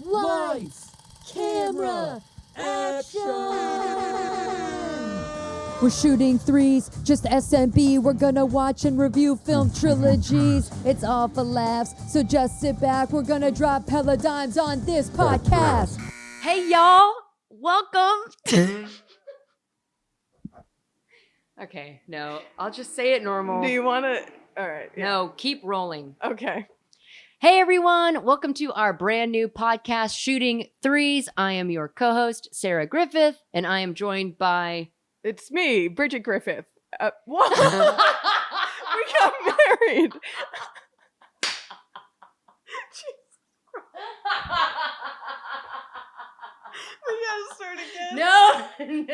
Lights, camera, action! We're shooting threes, just SMB. We're gonna watch and review film trilogies. It's all for laughs, so just sit back. We're gonna drop dimes on this podcast. Hey, y'all. Welcome. Okay, no. I'll just say it normal. Do you want to? All right. Yeah. No, keep rolling. Okay. Hey, everyone. Welcome to our brand new podcast, Shooting Threes. I am your co-host, Sarah Griffith, and I am joined by... It's me, Bridgett Griffith. What? We got married. We gotta start again.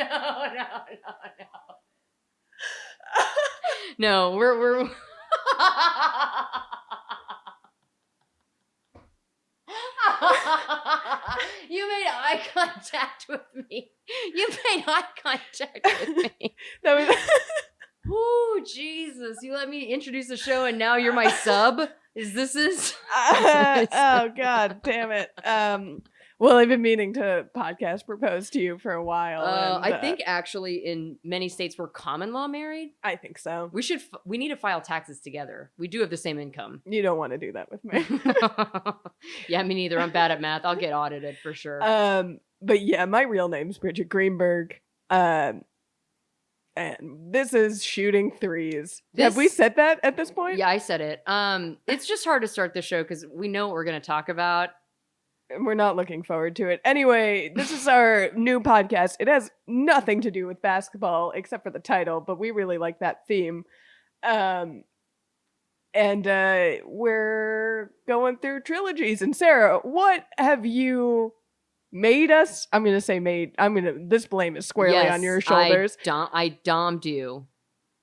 No. No, we're... You made eye contact with me. You made eye contact with me. That was. Oh, Jesus. You let me introduce the show and now you're my sub? Oh, God damn it. Well, I've been meaning to podcast propose to you for a while. I think actually in many states we're common law married. I think so. We need to file taxes together. We do have the same income. You don't want to do that with me. Yeah, me neither. I'm bad at math. I'll get audited for sure. But yeah, my real name's Bridgett Greenberg. And this is Shooting Threes. Have we said that at this point? Yeah, I said it. It's just hard to start the show because we know what we're going to talk about. We're not looking forward to it. Anyway, this is our new podcast. It has nothing to do with basketball except for the title, but we really like that theme. And we're going through trilogies. And Sarah, what have you made us? I'm going to say made. This blame is squarely on your shoulders. I dommed you.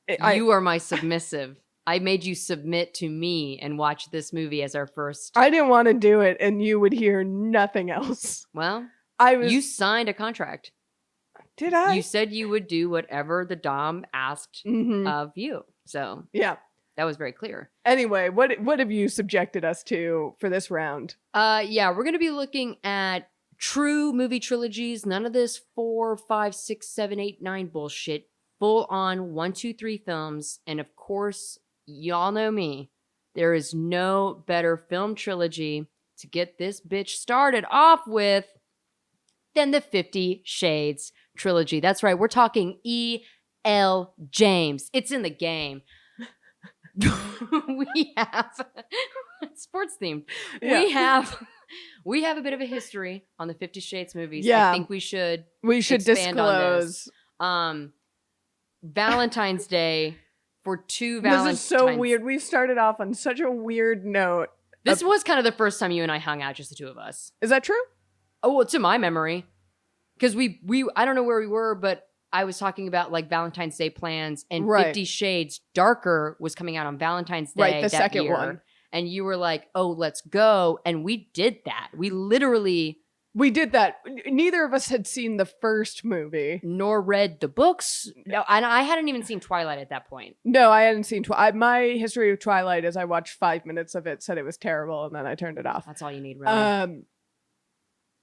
You are my submissive. I made you submit to me and watch this movie as our first. I didn't want to do it, and you would hear nothing else. Well, you signed a contract. Did I? You said you would do whatever the dom asked of you. So yeah, that was very clear. Anyway, what have you subjected us to for this round? Yeah, we're gonna be looking at true movie trilogies. None of this 4, 5, 6, 7, 8, 9 bullshit. Full on 1, 2, 3 films, and of course. Y'all know me. There is no better film trilogy to get this bitch started off with than the 50 Shades trilogy. That's right. We're talking E.L. James. It's in the game. We have sports themed. Yeah. We have a bit of a history on the 50 Shades movies. Yeah. I think we should disclose. Valentine's Day. For 2 Valentine's. This is so weird. We started off on such a weird note. This was kind of the first time you and I hung out, just the two of us. Is that true? Oh, well, to my memory. Because we I don't know where we were, but I was talking about like Valentine's Day plans, and 50 Shades Darker was coming out on Valentine's Day. Right, the second year. One. And you were like, oh, let's go. And we did that. We did that. Neither of us had seen the first movie. Nor read the books. No, I hadn't even seen Twilight at that point. No, I hadn't seen Twilight. My history of Twilight is I watched 5 minutes of it, said it was terrible, and then I turned it off. That's all you need, really.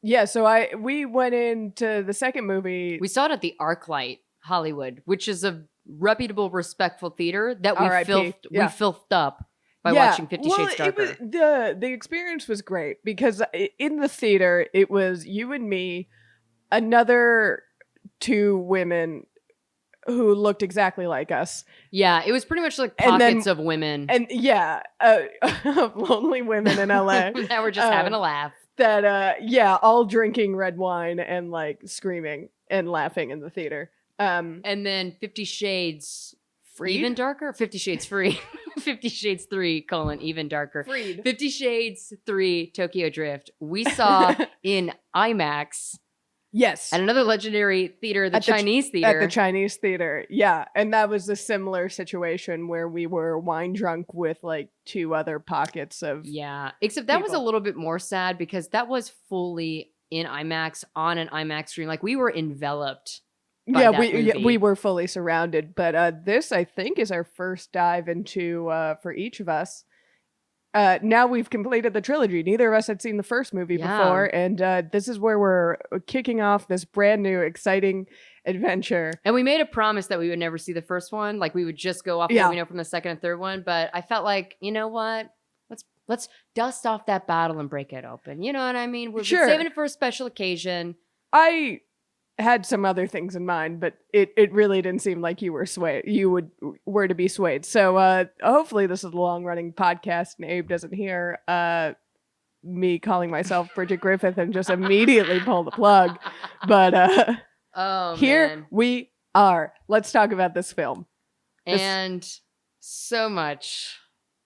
Yeah, so we went into the second movie. We saw it at the ArcLight Hollywood, which is a reputable, respectful theater that we filthed up. By watching 50 Shades Darker. The experience was great because in the theater, it was you and me, another 2 women who looked exactly like us. Yeah, it was pretty much like pockets of women. And lonely women in LA. That were just having a laugh. That, all drinking red wine and like screaming and laughing in the theater. And then 50 Shades... Freed? Even Darker? 50 Shades Free. 50 Shades 3, even darker. Freed. 50 Shades 3, Tokyo Drift. We saw in IMAX. Yes. At another legendary theater, the Chinese theater. At the Chinese theater, yeah. And that was a similar situation where we were wine drunk with like 2 other pockets of except that was a little bit more sad because that was fully in IMAX on an IMAX screen. Like we were enveloped. We were fully surrounded, but this I think is our first dive into for each of us now we've completed the trilogy. Neither of us had seen the first movie before, and this is where we're kicking off this brand new, exciting adventure. And we made a promise that we would never see the first one. Like, we would just go off what we know from the second and third one. But I felt like, you know what? Let's dust off that bottle and break it open. You know what I mean? We're saving it for a special occasion. I had some other things in mind, but it really didn't seem like you were swayed. You were to be swayed. So hopefully this is a long running podcast and Abe doesn't hear me calling myself Bridgett Griffith and just immediately pull the plug. But here we are. Let's talk about this film. And so much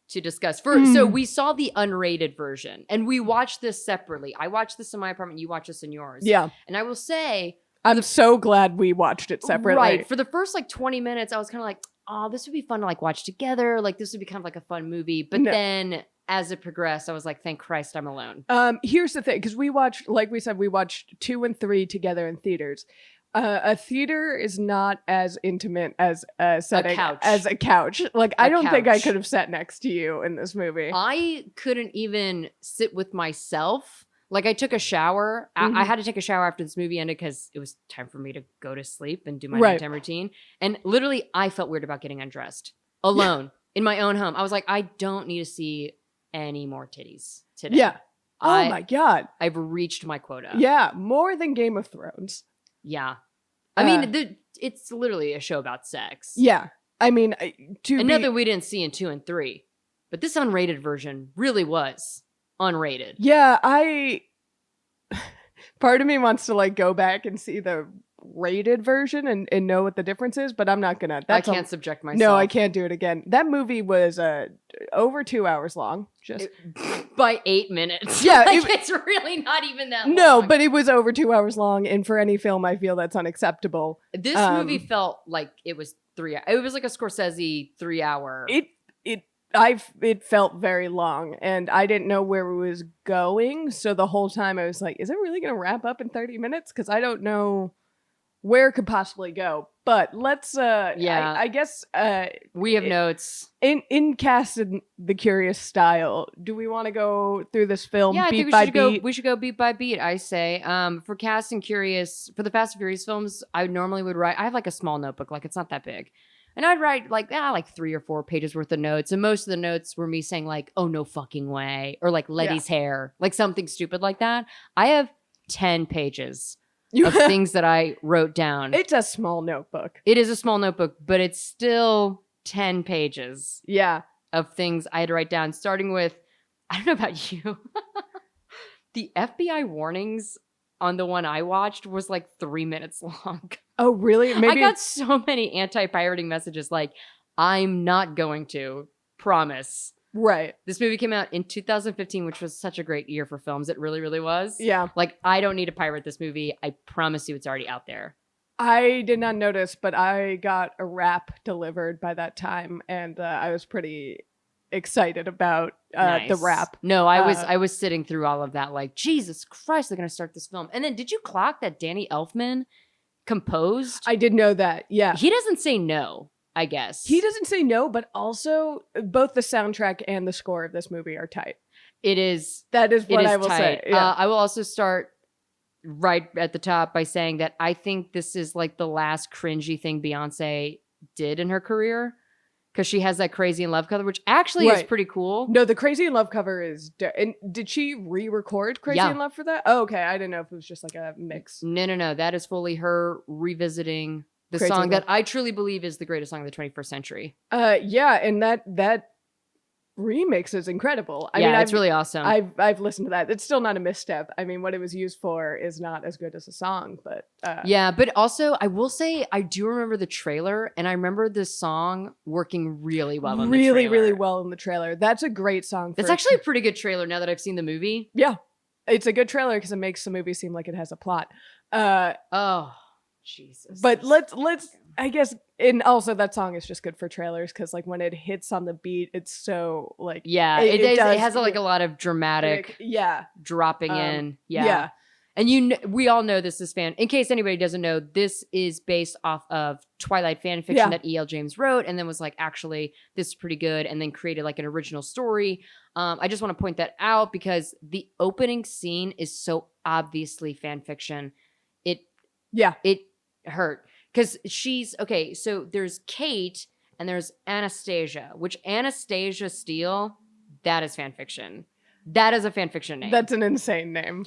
to discuss. So we saw the unrated version and we watched this separately. I watched this in my apartment. You watched this in yours. Yeah. And I will say, I'm so glad we watched it separately. Right. For the first like 20 minutes, I was kind of like, oh, this would be fun to like watch together. Like this would be kind of like a fun movie. But then as it progressed, I was like, thank Christ I'm alone. Here's the thing. Because we watched, like we said, we watched 2 and 3 together in theaters. A theater is not as intimate as a setting as a couch. Like I don't think I could have sat next to you in this movie. I couldn't even sit with myself. Like I took a shower. I had to take a shower after this movie ended because it was time for me to go to sleep and do my nighttime routine. And literally I felt weird about getting undressed alone in my own home. I was like, I don't need to see any more titties today. Yeah. Oh my God. I've reached my quota. Yeah. More than Game of Thrones. Yeah. I mean, it's literally a show about sex. Yeah. I mean, nothing we didn't see in 2 and 3. But this unrated version really was unrated. Yeah, part of me wants to like go back and see the rated version and know what the difference is, but I'm not gonna. I can't subject myself. No, I can't do it again. That movie was over 2 hours long. By 8 minutes. Yeah, it's really not even that long. No, but it was over 2 hours long, and for any film, I feel that's unacceptable. This movie felt like it was 3 hours. It was like a Scorsese 3 hour. It felt very long, and I didn't know where it was going. So the whole time I was like, is it really going to wrap up in 30 minutes? Because I don't know where it could possibly go. But let's, I guess. We have notes. In Cast and the Curious style, do we want to go through this film beat by beat? We should go beat by beat, I say. For Cast and Curious, for the Fast and Furious films, I normally would write, I have like a small notebook, like it's not that big. And I'd write like 3 or 4 pages worth of notes. And most of the notes were me saying like, oh, no fucking way. Or like Letty's hair. Like something stupid like that. I have 10 pages of things that I wrote down. It's a small notebook. It is a small notebook, but it's still 10 pages. Yeah. Of things I had to write down. Starting with, I don't know about you. The FBI warnings on the one I watched was like 3 minutes long. Oh, really? I got so many anti-pirating messages like, I'm not going to. Promise. Right. This movie came out in 2015, which was such a great year for films. It really, really was. Yeah. Like, I don't need to pirate this movie. I promise you it's already out there. I did not notice, but I got a wrap delivered by that time, and I was pretty excited about the wrap. No, I was sitting through all of that like, Jesus Christ, they're going to start this film. And then did you clock that Danny Elfman composed? I did know that, yeah. He doesn't say no, I guess. He doesn't say no, but also both the soundtrack and the score of this movie are tight. It is. That is what I will say. Yeah. I will also start right at the top by saying that I think this is like the last cringy thing Beyonce did in her career. Because she has that Crazy in Love cover, which actually is pretty cool. No, the Crazy in Love cover is... and did she re-record Crazy in Love for that? Oh, okay. I didn't know if it was just like a mix. No. That is fully her revisiting the song that I truly believe is the greatest song of the 21st century. Yeah, and that remix is incredible. I mean, it's really awesome. I've listened to that. It's still not a misstep. I mean, what it was used for is not as good as a song, but yeah, but also I will say I do remember the trailer, and I remember this song working really well in the trailer. Really well in the trailer. That's a great song. It's actually a pretty good trailer now that I've seen the movie. Yeah, it's a good trailer because it makes the movie seem like it has a plot. Oh, Jesus. But let's I guess, and also that song is just good for trailers because like when it hits on the beat, it's so like it has like a lot of dramatic dropping in. Yeah. And we all know this is in case anybody doesn't know, this is based off of Twilight fan fiction that E.L. James wrote and then was like, actually, this is pretty good, and then created like an original story. I just want to point that out because the opening scene is so obviously fan fiction. It hurt. Because so there's Kate and there's Anastasia, which Anastasia Steele, that is fan fiction. That is a fan fiction name. That's an insane name.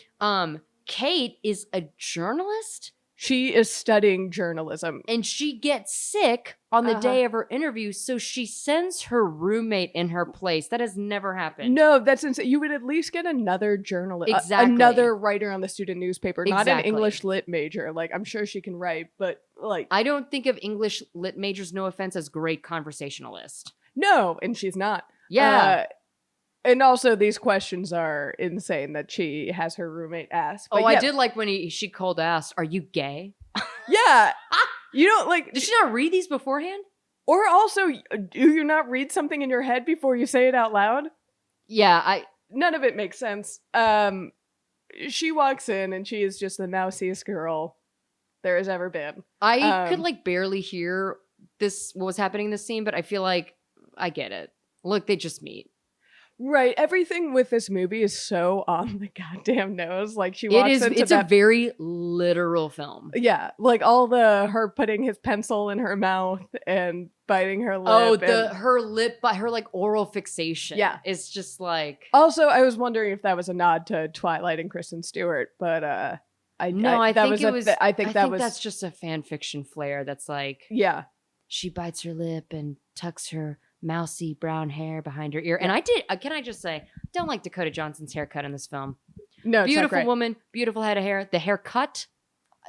Kate is a journalist. She is studying journalism. And she gets sick on the day of her interview, so she sends her roommate in her place. That has never happened. No, that's insane. You would at least get another journalist. Exactly. Another writer on the student newspaper. Not an Exactly. English lit major. Like, I'm sure she can write, but like... I don't think of English lit majors, no offense, as great conversationalist. No, and she's not. Yeah. And also, these questions are insane that she has her roommate ask. But I did like when she cold asked, "Are you gay?" Yeah. You don't like... Did she not read these beforehand? Or also, do you not read something in your head before you say it out loud? Yeah, None of it makes sense. She walks in and she is just the mousiest girl there has ever been. I could like barely hear what was happening in this scene, but I feel like I get it. Look, they just meet. Right. Everything with this movie is so on the goddamn nose. Like she walks into It's a very literal film. Yeah. Like all her putting his pencil in her mouth and biting her lip. Oh, her lip, her like oral fixation. Yeah. It's just like. Also, I was wondering if that was a nod to Twilight and Kristen Stewart, but I think that's just a fan fiction flair. That's like. Yeah. She bites her lip and tucks her mousy brown hair behind her ear. And can I just say, don't like Dakota Johnson's haircut in this film. No, beautiful woman, beautiful head of hair. The haircut,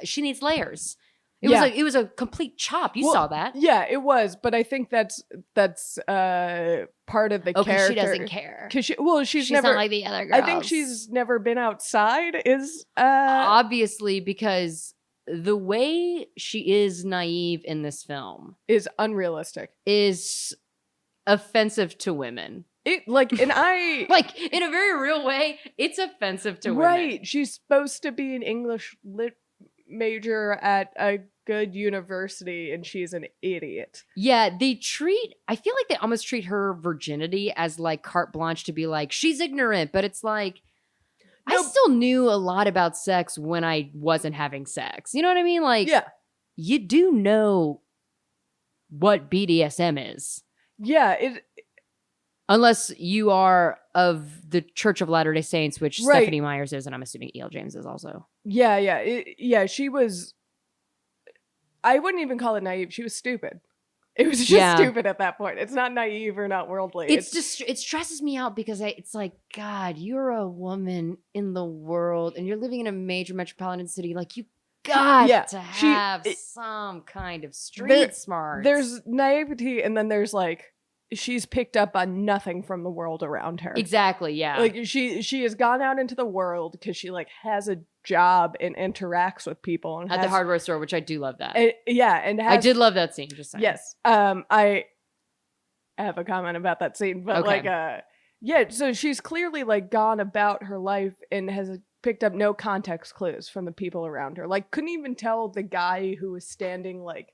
she needs layers. It was a complete chop. You saw that. Yeah, it was. But I think that's part of the character. She doesn't care. She's never not like the other girls. I think she's never been outside. Obviously, because the way she is naive in this film is unrealistic. Is offensive to women. Like in a very real way, it's offensive to women. Right. She's supposed to be an English lit major at a good university and she's an idiot. Yeah, I feel like they almost treat her virginity as like carte blanche to be like, she's ignorant, but it's like, I still knew a lot about sex when I wasn't having sex. You know what I mean? Like, you do know what BDSM is. Yeah, unless you are of the Church of Latter-day Saints, which Stephanie Myers is, and I'm assuming E.L. James is also. Yeah. She was. I wouldn't even call it naive. She was stupid. It was just stupid at that point. It's not naive or not worldly. It stresses me out because it's like, God, you're a woman in the world, and you're living in a major metropolitan city. Like you got to have some kind of street smarts. There's naivety, and then there's like she's picked up on nothing from the world around her. Exactly, yeah. Like she has gone out into the world because she like has a job and interacts with people and at the hardware store, which I do love that. I did love that scene. Just saying. Yes, I have a comment about that scene, but so she's clearly like gone about her life and has picked up no context clues from the people around her. Like couldn't even tell the guy who was standing like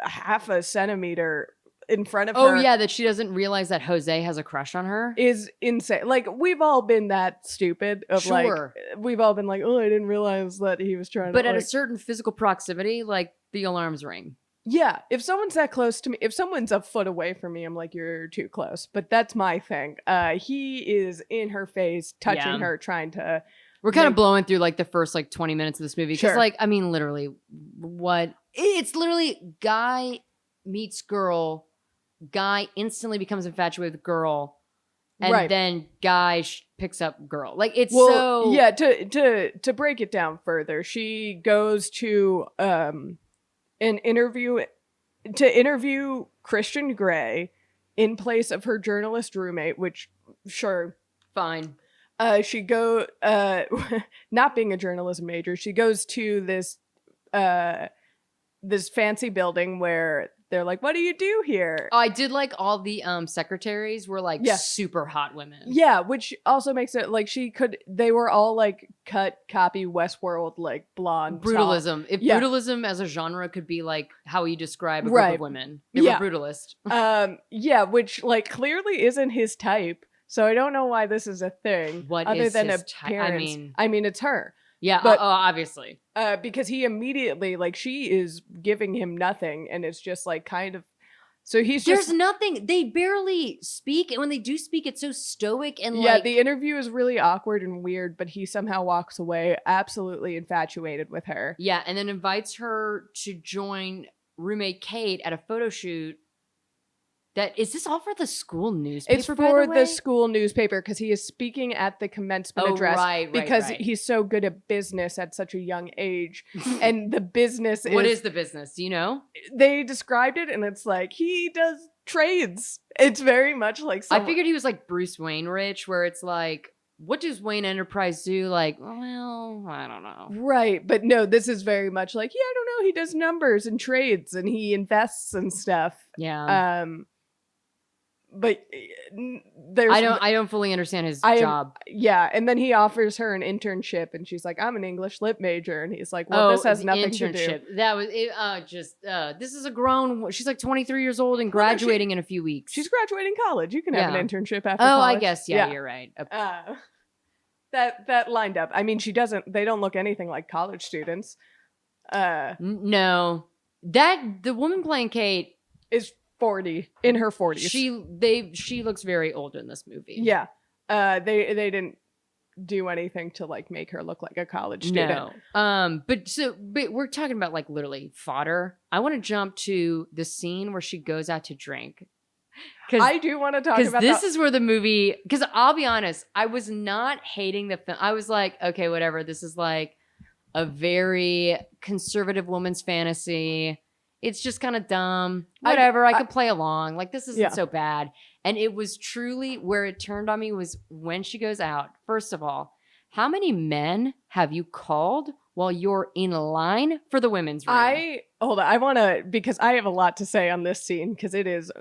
half a centimeter in front of her. Oh yeah, that she doesn't realize that Jose has a crush on her is insane. Like we've all been that stupid of like we've all been like, oh, I didn't realize that he was trying to. But at a certain physical proximity, like the alarms ring. Yeah, if someone's that close to me, if someone's a foot away from me, I'm like, you're too close. But that's my thing. He is in her face, touching her, trying to. We're kind of blowing through like the first like 20 minutes of this movie because like I mean literally it's literally guy meets girl. Guy instantly becomes infatuated with girl, and then guy picks up girl. Like it's to break it down further, she goes to an interview Christian Grey in place of her journalist roommate, which fine. She not being a journalism major, she goes to this fancy building where they're like, what do you do here? Oh, I did like all the secretaries were like super hot women. Yeah, which also makes it like they were all like copy Westworld, like blonde. Brutalism. Tall. If brutalism as a genre could be like how you describe a group of women. They were brutalist. Yeah, which like clearly isn't his type. So I don't know why this is a thing. What other is than his appearance. I mean, it's her. Yeah, but, obviously. Because he immediately, like, she is giving him nothing, and it's just, like, kind of... So There's nothing. They barely speak, and when they do speak, it's so stoic and, Yeah, the interview is really awkward and weird, but he somehow walks away absolutely infatuated with her. Yeah, and then invites her to join roommate Kate at a photo shoot. Is this all for the school newspaper? It's for the school newspaper because he is speaking at the commencement address because he's so good at business at such a young age. And the business is... What is the business? Do you know? They described it and it's like, he does trades. It's very much like... I figured he was like Bruce Wayne rich, where it's like, what does Wayne Enterprise do? Like, well, I don't know. Right. But no, this is very much like, I don't know. He does numbers and trades and he invests and stuff. Yeah. But there's I don't fully understand his job. Yeah, and then he offers her an internship, and she's like, "I'm an English lit major," and he's like, "Well, this has nothing to do." That was it. This is a grown. She's like 23 years old and graduating in a few weeks. She's graduating college. You can have an internship after college. college. I guess you're right. That lined up. I mean, They don't look anything like college students. No, the woman playing Kate is 40, in her 40s. She looks very old in this movie. Yeah. They didn't do anything to like make her look like a college student. No. But we're talking about like literally fodder. I want to jump to the scene where she goes out to drink. I do want to talk about this is where the movie, because I'll be honest, I was not hating the film. I was like, okay, whatever. This is like a very conservative woman's fantasy. It's just kind of dumb. Whatever, I could play along. Like, this isn't so bad. And it was truly where it turned on me was when she goes out. First of all, how many men have you called while you're in line for the women's room? Hold on. I want to, because I have a lot to say on this scene because it is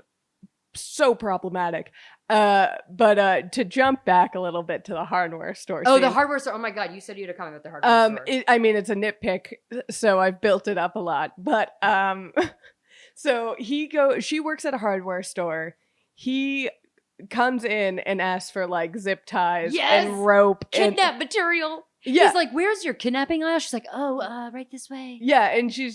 so problematic. But to jump back a little bit to the hardware store scene. The hardware store. Oh my God, you said you had a comment about the hardware store. I mean, it's a nitpick, so I've built it up a lot. But so she works at a hardware store. He comes in and asks for like zip ties and rope. Kidnap material. Yeah. He's like, where's your kidnapping aisle? She's like, right this way. Yeah, and she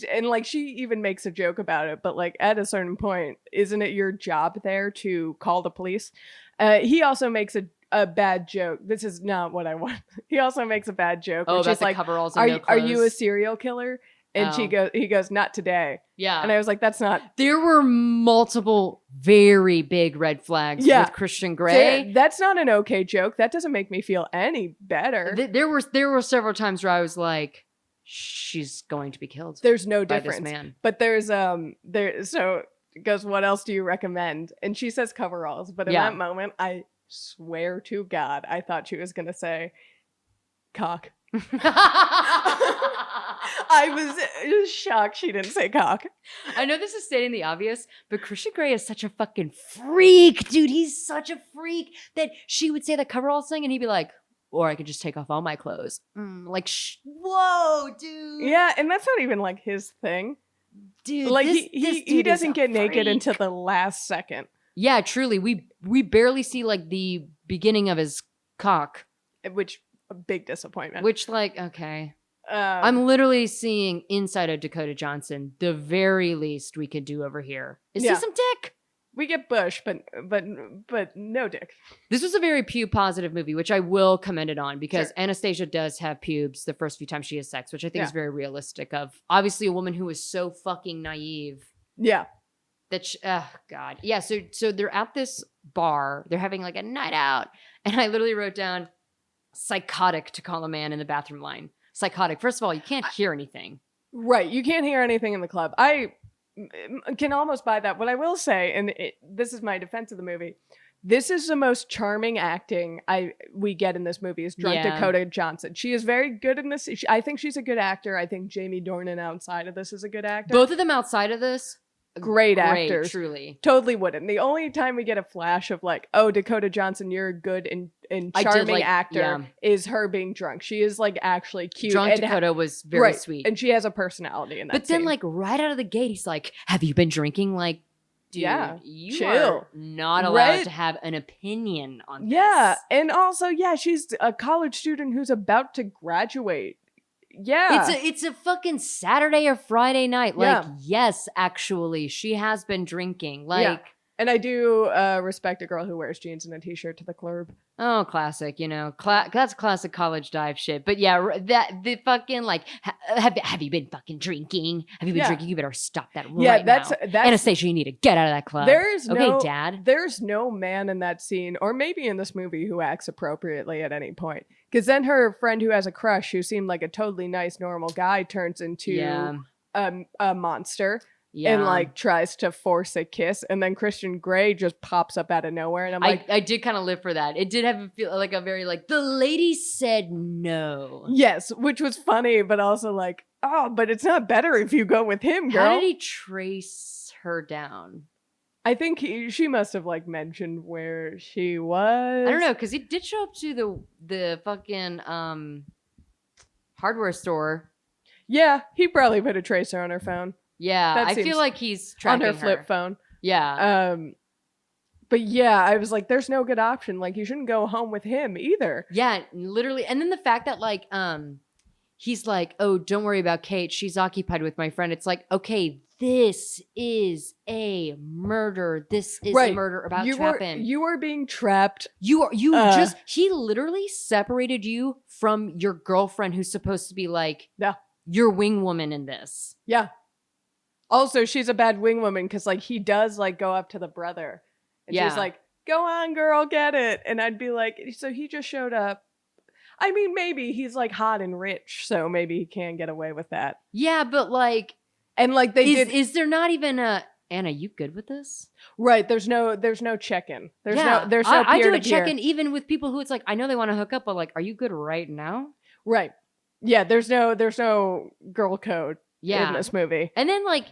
even makes a joke about it, but like at a certain point, isn't it your job there to call the police? He also makes a bad joke. This is not what I want. He also makes a bad joke. Oh, about the like, coveralls and no clothes. Are you a serial killer? And he goes, not today. Yeah. And I was like, that's not. There were multiple very big red flags with Christian Grey. That's not an okay joke. That doesn't make me feel any better. There were several times where I was like, she's going to be killed. There's no difference. By this man. But so it goes, what else do you recommend? And she says coveralls. But in that moment, I swear to God, I thought she was going to say cock. I was shocked she didn't say cock. I know this is stating the obvious, but Christian Grey is such a fucking freak, dude. He's such a freak that she would say the coveralls thing and he'd be like, or I could just take off all my clothes. Whoa, dude. Yeah, and that's not even like his thing. Dude, like this he doesn't get naked until the last second. Yeah, truly. We barely see like the beginning of his cock. Which a big disappointment. Which like, okay. I'm literally seeing inside of Dakota Johnson. The very least we could do over here is see some dick. We get bush, but no dick. This was a very pube positive movie, which I will commend it on because Anastasia does have pubes the first few times she has sex, which I think is very realistic of obviously a woman who is so fucking naive. Yeah. That God. Yeah, so they're at this bar. They're having like a night out. And I literally wrote down psychotic to call a man in the bathroom line. Psychotic. First of all, you can't hear anything. Right. You can't hear anything in the club. I can almost buy that. What I will say, and this is my defense of the movie, this is the most charming acting we get in this movie is drunk Dakota Johnson. She is very good in this. I think she's a good actor. I think Jamie Dornan outside of this is a good actor. Both of them outside of this, great actors. Truly. Totally wouldn't. The only time we get a flash of like, oh, Dakota Johnson, you're a good and charming actor is her being drunk. She is like actually cute. Drunk Dakota was very sweet. And she has a personality in that But then scene. like right out of the gate, he's like, have you been drinking? Like, dude, you chill. are not allowed to have an opinion on this. Yeah. And also, she's a college student who's about to graduate. Yeah. It's a fucking Saturday or Friday night. Like, yes, actually, she has been drinking. Like, and I do respect a girl who wears jeans and a t-shirt to the club. Oh, classic, you know. That's classic college dive shit. But yeah, the fucking like, have you been fucking drinking? Have you been drinking? You better stop that right now. Anastasia, you need to get out of that club. Dad. There's no man in that scene, or maybe in this movie, who acts appropriately at any point. Because then her friend who has a crush, who seemed like a totally nice, normal guy, turns into a monster. Yeah. And like tries to force a kiss, and then Christian Grey just pops up out of nowhere, and I'm like, I did kind of live for that. It did have a feel like a very like the lady said no. Yes, which was funny, but also like, oh, but it's not better if you go with him, girl. How did he trace her down? I think she must have like mentioned where she was. I don't know, because he did show up to the fucking hardware store. Yeah, he probably put a tracer on her phone. Yeah, I feel like he's tracking on her flip phone. Yeah. But yeah, I was like, there's no good option. Like, you shouldn't go home with him either. Yeah, literally. And then the fact that like, he's like, oh, don't worry about Kate. She's occupied with my friend. It's like, okay, this is a murder. This is a murder about trapping. You are being trapped. He literally separated you from your girlfriend who's supposed to be like your wing woman in this. Yeah. Also, she's a bad wing woman because like he does like go up to the brother. And she's like, go on, girl, get it. And I'd be like, so he just showed up. I mean, maybe he's like hot and rich, so maybe he can get away with that. Yeah, but like, and like is there not even a Anna? You good with this? Right. There's no check-in. There's no peer-to-peer. I do a check-in even with people who it's like I know they want to hook up, but like, are you good right now? Right. Yeah. There's no girl code. In this movie. And then like.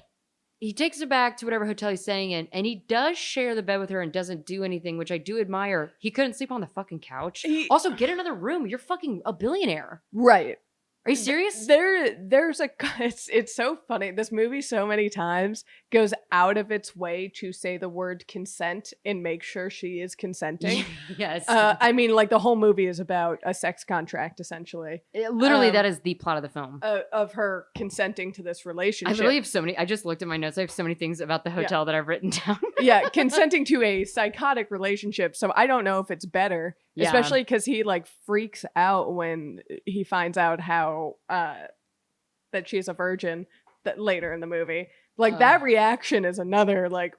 He takes her back to whatever hotel he's staying in, and he does share the bed with her and doesn't do anything, which I do admire. He couldn't sleep on the fucking couch. Also, get another room. You're fucking a billionaire. Right. Are you serious? It's so funny. This movie so many times goes out of its way to say the word consent and make sure she is consenting. Yes. I mean, like the whole movie is about a sex contract, essentially. Literally, that is the plot of the film. Of her consenting to this relationship. I literally have so many. I just looked at my notes. I have so many things about the hotel that I've written down. Yeah, consenting to a psychotic relationship. So I don't know if it's better. Yeah. Especially because he like freaks out when he finds out how that she's a virgin later in the movie. Like that reaction is another like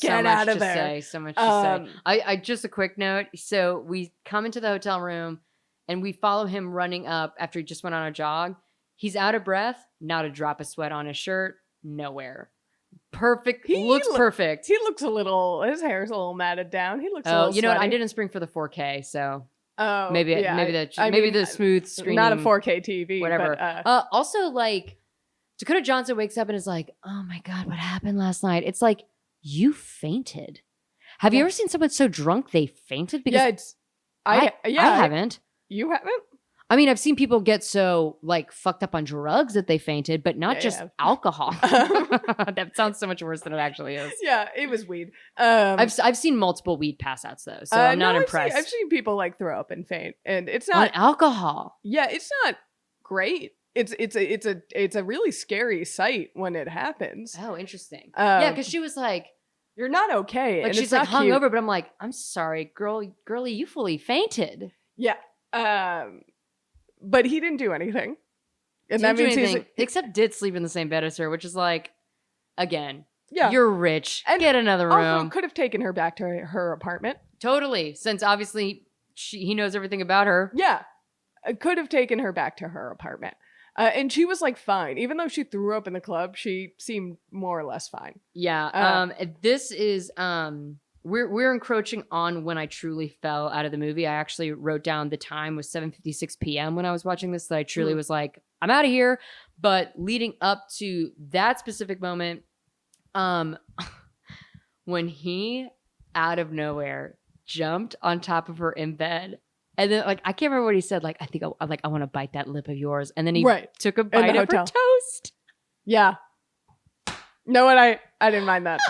get out of there. So much to say. I just a quick note. So we come into the hotel room and we follow him running up after he just went on a jog. He's out of breath, not a drop of sweat on his shirt, nowhere. Perfect. Looks perfect. He looks his hair's a little matted down. He looks a little you know sweaty. what? I didn't spring for the 4K, so maybe the smooth screen. Not a 4K TV. Whatever. But, also, like, Dakota Johnson wakes up and is like, oh my God, what happened last night? It's like, you fainted. Have you ever seen someone so drunk they fainted? Because I haven't. You haven't? I mean, I've seen people get so like fucked up on drugs that they fainted, but not just alcohol. That sounds so much worse than it actually is. Yeah, it was weed. I've seen multiple weed passouts though, so I'm not impressed. I've seen people like throw up and faint, and it's not on alcohol. Yeah, it's not great. It's a really scary sight when it happens. Oh, interesting. Yeah, because she was like, "You're not okay." Like and she's like hungover, but I'm like, "I'm sorry, girlie, you fully fainted." Yeah. But he didn't do anything. And that means except did sleep in the same bed as her, which is like, again, you're rich. And get another room. Also could have taken her back to her apartment. Totally. Since obviously he knows everything about her. Yeah. Could have taken her back to her apartment. And she was like fine. Even though she threw up in the club, she seemed more or less fine. Yeah. This is We're encroaching on when I truly fell out of the movie. I actually wrote down the time was 7:56 p.m. when I was watching this, that I truly was like, I'm out of here. But leading up to that specific moment, when he out of nowhere jumped on top of her in bed. And then, like, I can't remember what he said. Like, I want to bite that lip of yours. And then he took a bite of her toast. Yeah. No, and I didn't mind that.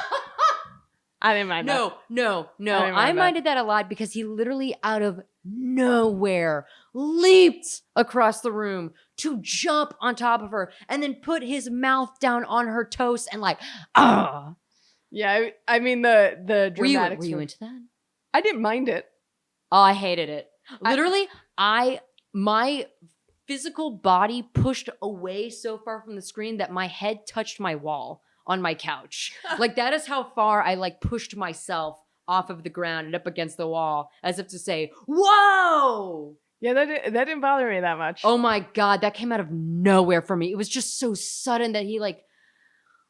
I didn't mind that. No. I minded that a lot because he literally out of nowhere leaped across the room to jump on top of her and then put his mouth down on her toast and like, ah. Yeah, I mean the dramatics. Were you into that? I didn't mind it. Oh, I hated it. Literally, my physical body pushed away so far from the screen that my head touched my wall on my couch. Like, that is how far I like pushed myself off of the ground and up against the wall as if to say, whoa. Yeah, that didn't bother me that much. Oh my God, that came out of nowhere for me. It was just so sudden that he like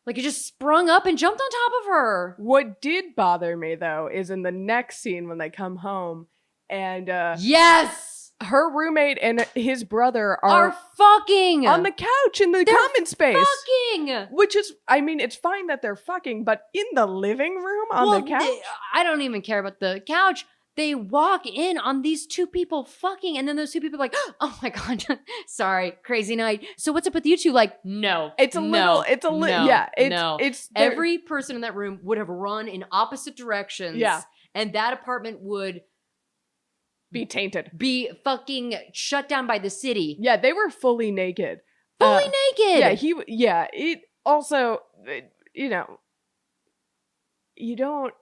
it just sprung up and jumped on top of her. What did bother me though is in the next scene when they come home and yes, her roommate and his brother are fucking on the couch in the common space. Fucking. Which is, I mean, it's fine that they're fucking, but in the living room on the couch? I don't even care about the couch. They walk in on these two people fucking, and then those two people are like, oh my God, sorry, crazy night. So what's up with you two? Like, no. It's every person in that room would have run in opposite directions. Yeah. And that apartment would be tainted. Be fucking shut down by the city. Yeah, they were fully naked. Fully naked. It also, you know, you don't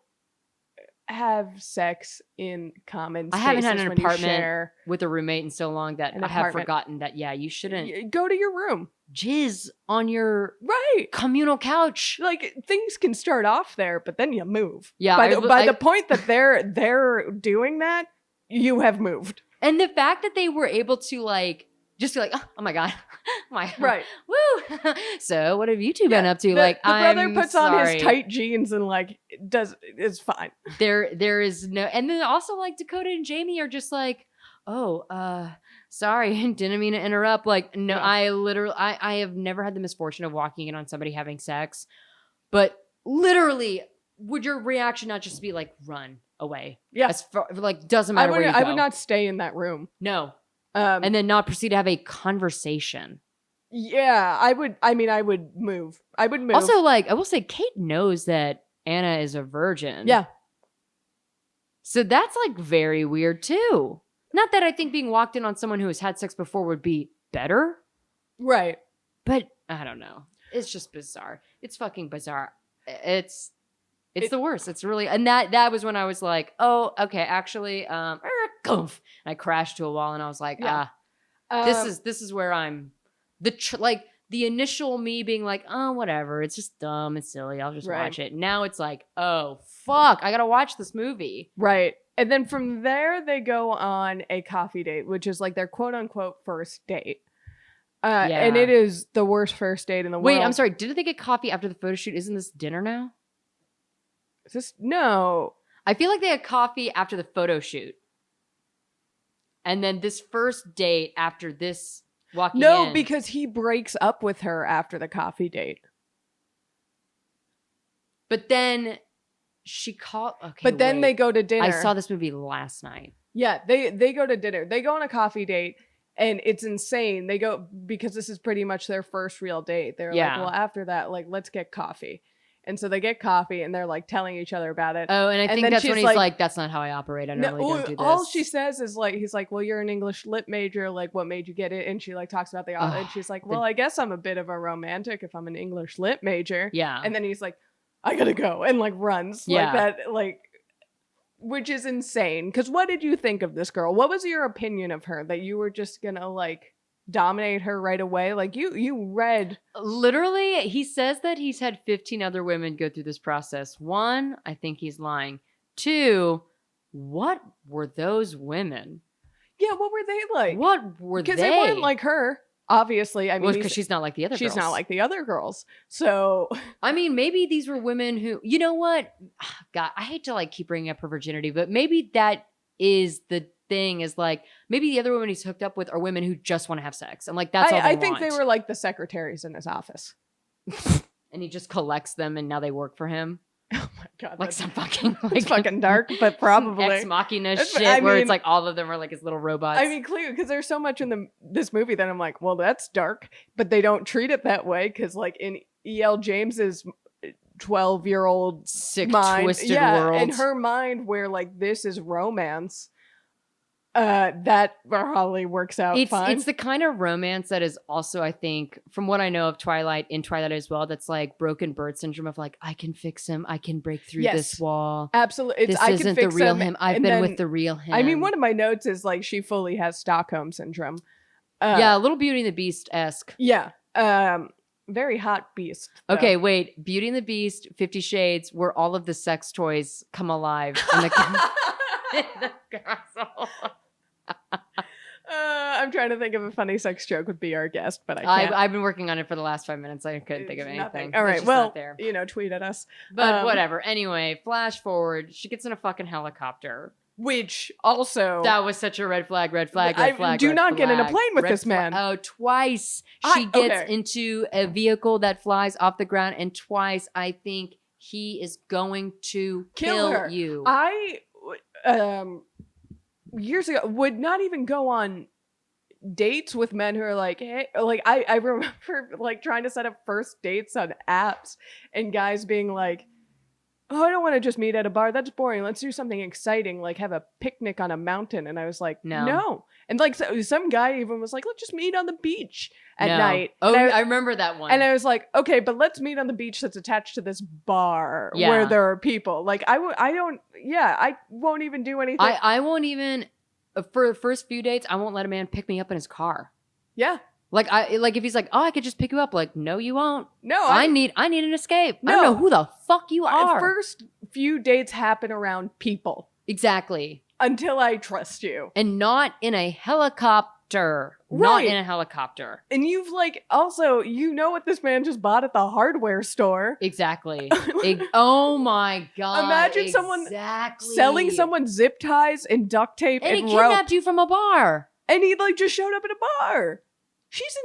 have sex in common spaces. I haven't had an apartment with a roommate in so long that I have forgotten that, you shouldn't. Go to your room. Jizz on your communal couch. Like, things can start off there, but then you move. Yeah. By the point that they're doing that, you have moved. And the fact that they were able to like just be like, oh my God. Right. Woo. So what have you two been up to? The brother puts on his tight jeans and like it's fine. There is no, and then also like Dakota and Jamie are just like, sorry, didn't mean to interrupt. Like, no, I have never had the misfortune of walking in on somebody having sex, but literally, would your reaction not just be like, run away? Yeah. As far, like, doesn't matter where you go. I would not stay in that room. No. And then not proceed to have a conversation. Yeah, I would move. I would move. Also, like, I will say, Kate knows that Anna is a virgin. Yeah. So that's, like, very weird, too. Not that I think being walked in on someone who has had sex before would be better. Right. But, I don't know. It's just bizarre. It's fucking bizarre. It's the worst. It's really, and that was when I was like, oh, okay, actually, and I crashed to a wall and I was like, this is where I'm, the initial me being like, oh, whatever, it's just dumb and silly, I'll just watch it. Now it's like, oh, fuck, I gotta watch this movie. Right. And then from there, they go on a coffee date, which is like their quote unquote first date. And it is the worst first date in the world. Wait, I'm sorry, didn't they get coffee after the photo shoot? Isn't this dinner now? Is this? No. I feel like they had coffee after the photo shoot. And then this first date after this walking in. No, because he breaks up with her after the coffee date. But then she called. Okay, but then they go to dinner. I saw this movie last night. Yeah, they go to dinner. They go on a coffee date. And it's insane. They go, because this is pretty much their first real date. They're like, well, after that, like, let's get coffee. And so they get coffee and they're like telling each other about it. Oh, and I think that's when he's like, that's not how I operate. I normally don't do this. All she says is like, he's like, well, you're an English lit major. Like, what made you get it? And she like talks about and she's like, well, I guess I'm a bit of a romantic if I'm an English lit major. Yeah. And then he's like, I gotta go. And like runs like that, like, which is insane. Because what did you think of this girl? What was your opinion of her? That you were just gonna like dominate her right away? Like you read. Literally, he says that he's had 15 other women go through this process. 1, I think he's lying. 2, what were those women? Yeah, what were they like? What were they? Because they weren't like her. Obviously, I mean, because she's not like the other girls. She's not like the other girls. So, I mean, maybe these were women who, you know what? God, I hate to like keep bringing up her virginity, but maybe that is the thing. Is like maybe the other women he's hooked up with are women who just want to have sex, and like that's all they think want. they were like the secretaries in his office. and he just collects them, and now they work for him. Oh my god, Like some fucking it's fucking dark, but probably ex machina That's- shit I where mean- it's like all of them are like his little robots. I mean, clearly, because there's so much in this movie that I'm like, well, that's dark, but they don't treat it that way because, like, in E.L. James's 12-year-old sick, mind, twisted yeah, world. in her mind, where like this is romance, that probably works out fine. It's the kind of romance that is also, I think, from what I know of Twilight, in Twilight as well, that's like broken bird syndrome of like, I can fix him, I can break through Yes. this wall. Absolutely, This I can isn't the fix real him, him. I've and been then- with the real him. I mean, one of my notes is like she fully has Stockholm syndrome. yeah, a little Beauty and the Beast esque. Yeah. Very hot beast. though. Okay, wait. Beauty and the Beast, 50 Shades, where all of the sex toys come alive in the, in the castle. I'm trying to think of a funny sex joke would be our guest, but I can't. I've been working on it for the last 5 minutes. I couldn't think of It's anything. nothing. All It's right, just well, not there. tweet at us. But whatever. Anyway, flash forward. She gets in a fucking helicopter. Which also, That was such a red flag, red flag, I red flag. do red not get in a flag, plane with red this flag. man. Oh, twice I- she gets okay. into a vehicle that flies off the ground, and twice I think he is going to Kill her. you. I years ago would not even go on dates with men who are like, hey, like I remember like trying to set up first dates on apps and guys being like, oh, I don't want to just meet at a bar. That's boring. Let's do something exciting, like have a picnic on a mountain. And I was like, no. And like some guy even was like, let's just meet on the beach at No. night. Oh, And I remember that one. And I was like, okay, but let's meet on the beach that's attached to this bar Yeah. where there are people. Like I won't even do anything. I won't even for the first few dates. I won't let a man pick me up in his car. yeah. Like if he's like, oh, I could just pick you up. Like, no, you won't. No, I need an escape. I No. don't know who the fuck you are. First few dates happen around people Exactly. until I trust you. And not in a helicopter. Not Right. in a helicopter. And you've like also, you know what this man just bought at the hardware store. Exactly. Oh my God. Imagine someone exactly. Selling someone zip ties and duct tape And and, he rope. kidnapped you from a bar. And he like just showed up at a bar. She's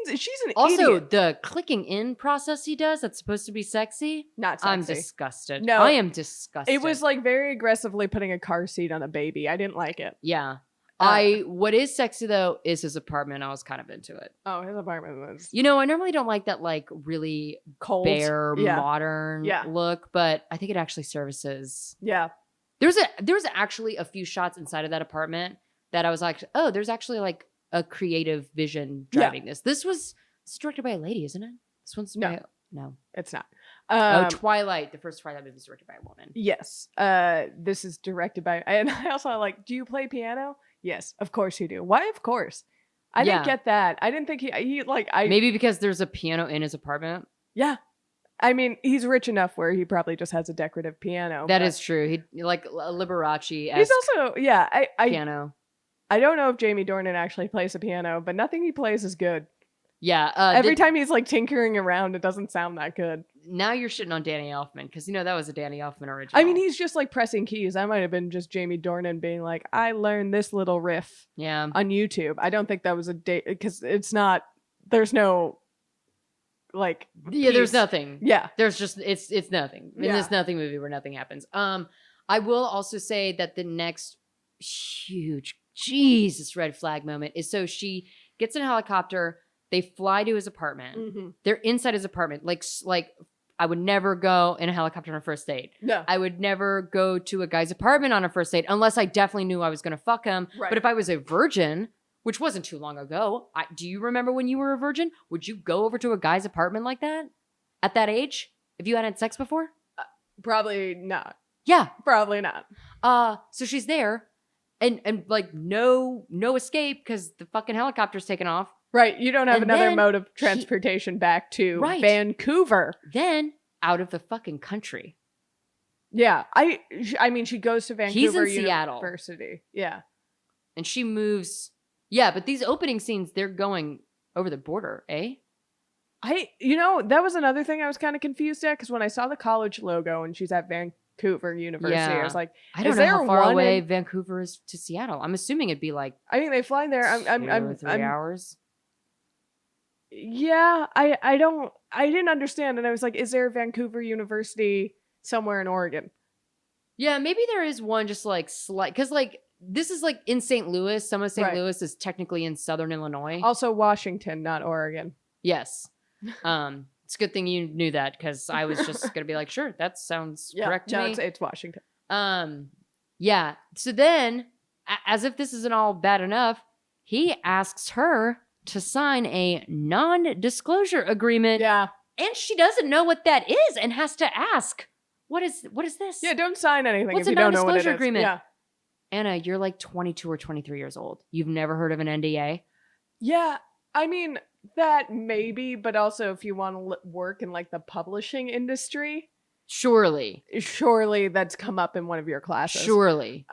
an Also, idiot. the clicking in process he does that's supposed to be sexy. Not sexy. I'm disgusted. No. I am disgusted. It was like very aggressively putting a car seat on a baby. I didn't like it. Yeah. Uh, What is sexy though is his apartment. I was kind of into it. Oh, his apartment was You know, I normally don't like that like really cold. bare Yeah. modern Yeah. look, but I think it actually services. Yeah. There was actually a few shots inside of that apartment that I was like, oh, there's actually like a creative vision Yeah. driving this. This was directed by a lady, isn't it? This one's No. by no. It's not. Twilight. The first Twilight movie is directed by a woman. Yes. This is directed by, and I also like, do you play piano? Yes, of course you do. Why? Of course. I Yeah. didn't get that. I didn't think he like, Maybe because there's a piano in his apartment. yeah. I mean, he's rich enough where he probably just has a decorative piano. That but is true. He like a Liberace He's also, yeah, piano. I don't know if Jamie Dornan actually plays a piano, but nothing he plays is good. Yeah. Every time he's like tinkering around, it doesn't sound that good. Now you're shitting on Danny Elfman because you know that was a Danny Elfman original. I mean, he's just like pressing keys. That might have been just Jamie Dornan being like, I learned this little riff yeah. on YouTube. I don't think that was a date because it's not, there's no like, Yeah, there's piece. nothing. Yeah. There's just it's nothing in Yeah. this nothing movie where nothing happens. I will also say that the next huge Jesus red flag moment is so she gets in a helicopter. They fly to his apartment. Mm-hmm. They're inside his apartment. Like I would never go in a helicopter on a first date. No. I would never go to a guy's apartment on a first date unless I definitely knew I was going to fuck him. Right. But if I was a virgin, which wasn't too long ago, do you remember when you were a virgin? Would you go over to a guy's apartment like that at that age if you hadn't had sex before? Probably not. Yeah. Probably not. So she's there and like no escape because the fucking helicopter's taken off. Right. You don't have And another then mode of transportation back to Right. Vancouver. Then out of the fucking country. Yeah. I mean, she goes to Vancouver Seattle. University. Yeah. And she moves. Yeah, but these opening scenes, they're going over the border, eh? That was another thing I was kind of confused at because when I saw the college logo and she's at Vancouver University, I Yeah. was like, I don't Is know there how far one away in- Vancouver is to Seattle. I'm assuming it'd be like I think they fly there. 2 or 3 hours. Yeah, I didn't understand, and I was like, is there a Vancouver University somewhere in Oregon? Yeah, maybe there is one just like slight, because like this is like in St. Louis. Some of St. Right. Louis is technically in Southern Illinois. Also Washington, not Oregon. Yes. It's a good thing you knew that, because I was just gonna be like, sure, that sounds correct to no, me. it's Washington. Yeah. So then, as if this isn't all bad enough, he asks her to sign a non-disclosure agreement. Yeah. And she doesn't know what that is and has to ask, what is this? Yeah, don't sign anything What's if a you don't know what it non-disclosure is. agreement? Yeah. Anna, you're like 22 or 23 years old. You've never heard of an NDA? Yeah, I mean, that maybe, but also if you want to work in like the publishing industry, Surely. that's come up in one of your classes. Surely.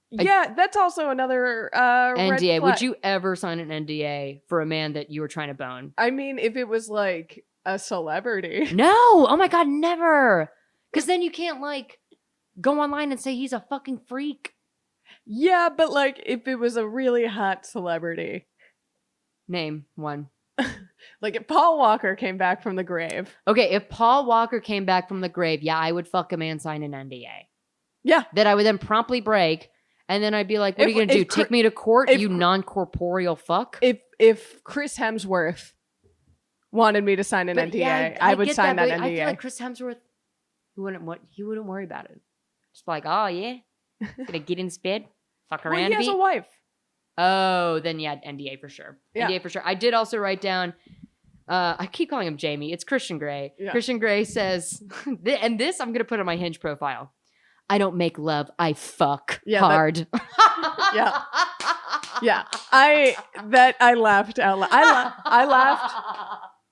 Yeah, that's also another red NDA. flag. Would you ever sign an NDA for a man that you were trying to bone? I mean, if it was like a celebrity. No. Oh my God, never. Because then you can't like go online and say he's a fucking freak. Yeah, but like if it was a really hot celebrity. Name one. Like if Paul Walker came back from the grave. Okay, if Paul Walker came back from the grave, yeah, I would fuck a man sign an NDA. Yeah. That I would then promptly break. And then I'd be like, what are you going to do? Take me to court, you non-corporeal fuck? If Chris Hemsworth wanted me to sign an But NDA, yeah, I would get sign that but NDA. I feel like Chris Hemsworth, he wouldn't worry about it. Just like, oh yeah, gonna get in his bed, fuck Well, around he a has bit. a wife. Oh, then yeah, NDA for sure. Yeah. NDA for sure. I did also write down, I keep calling him Jamie. It's Christian Grey. Yeah. Christian Grey says, and this I'm going to put on my Hinge profile. I don't make love, I fuck hard. Yeah. Yeah. I laughed out loud.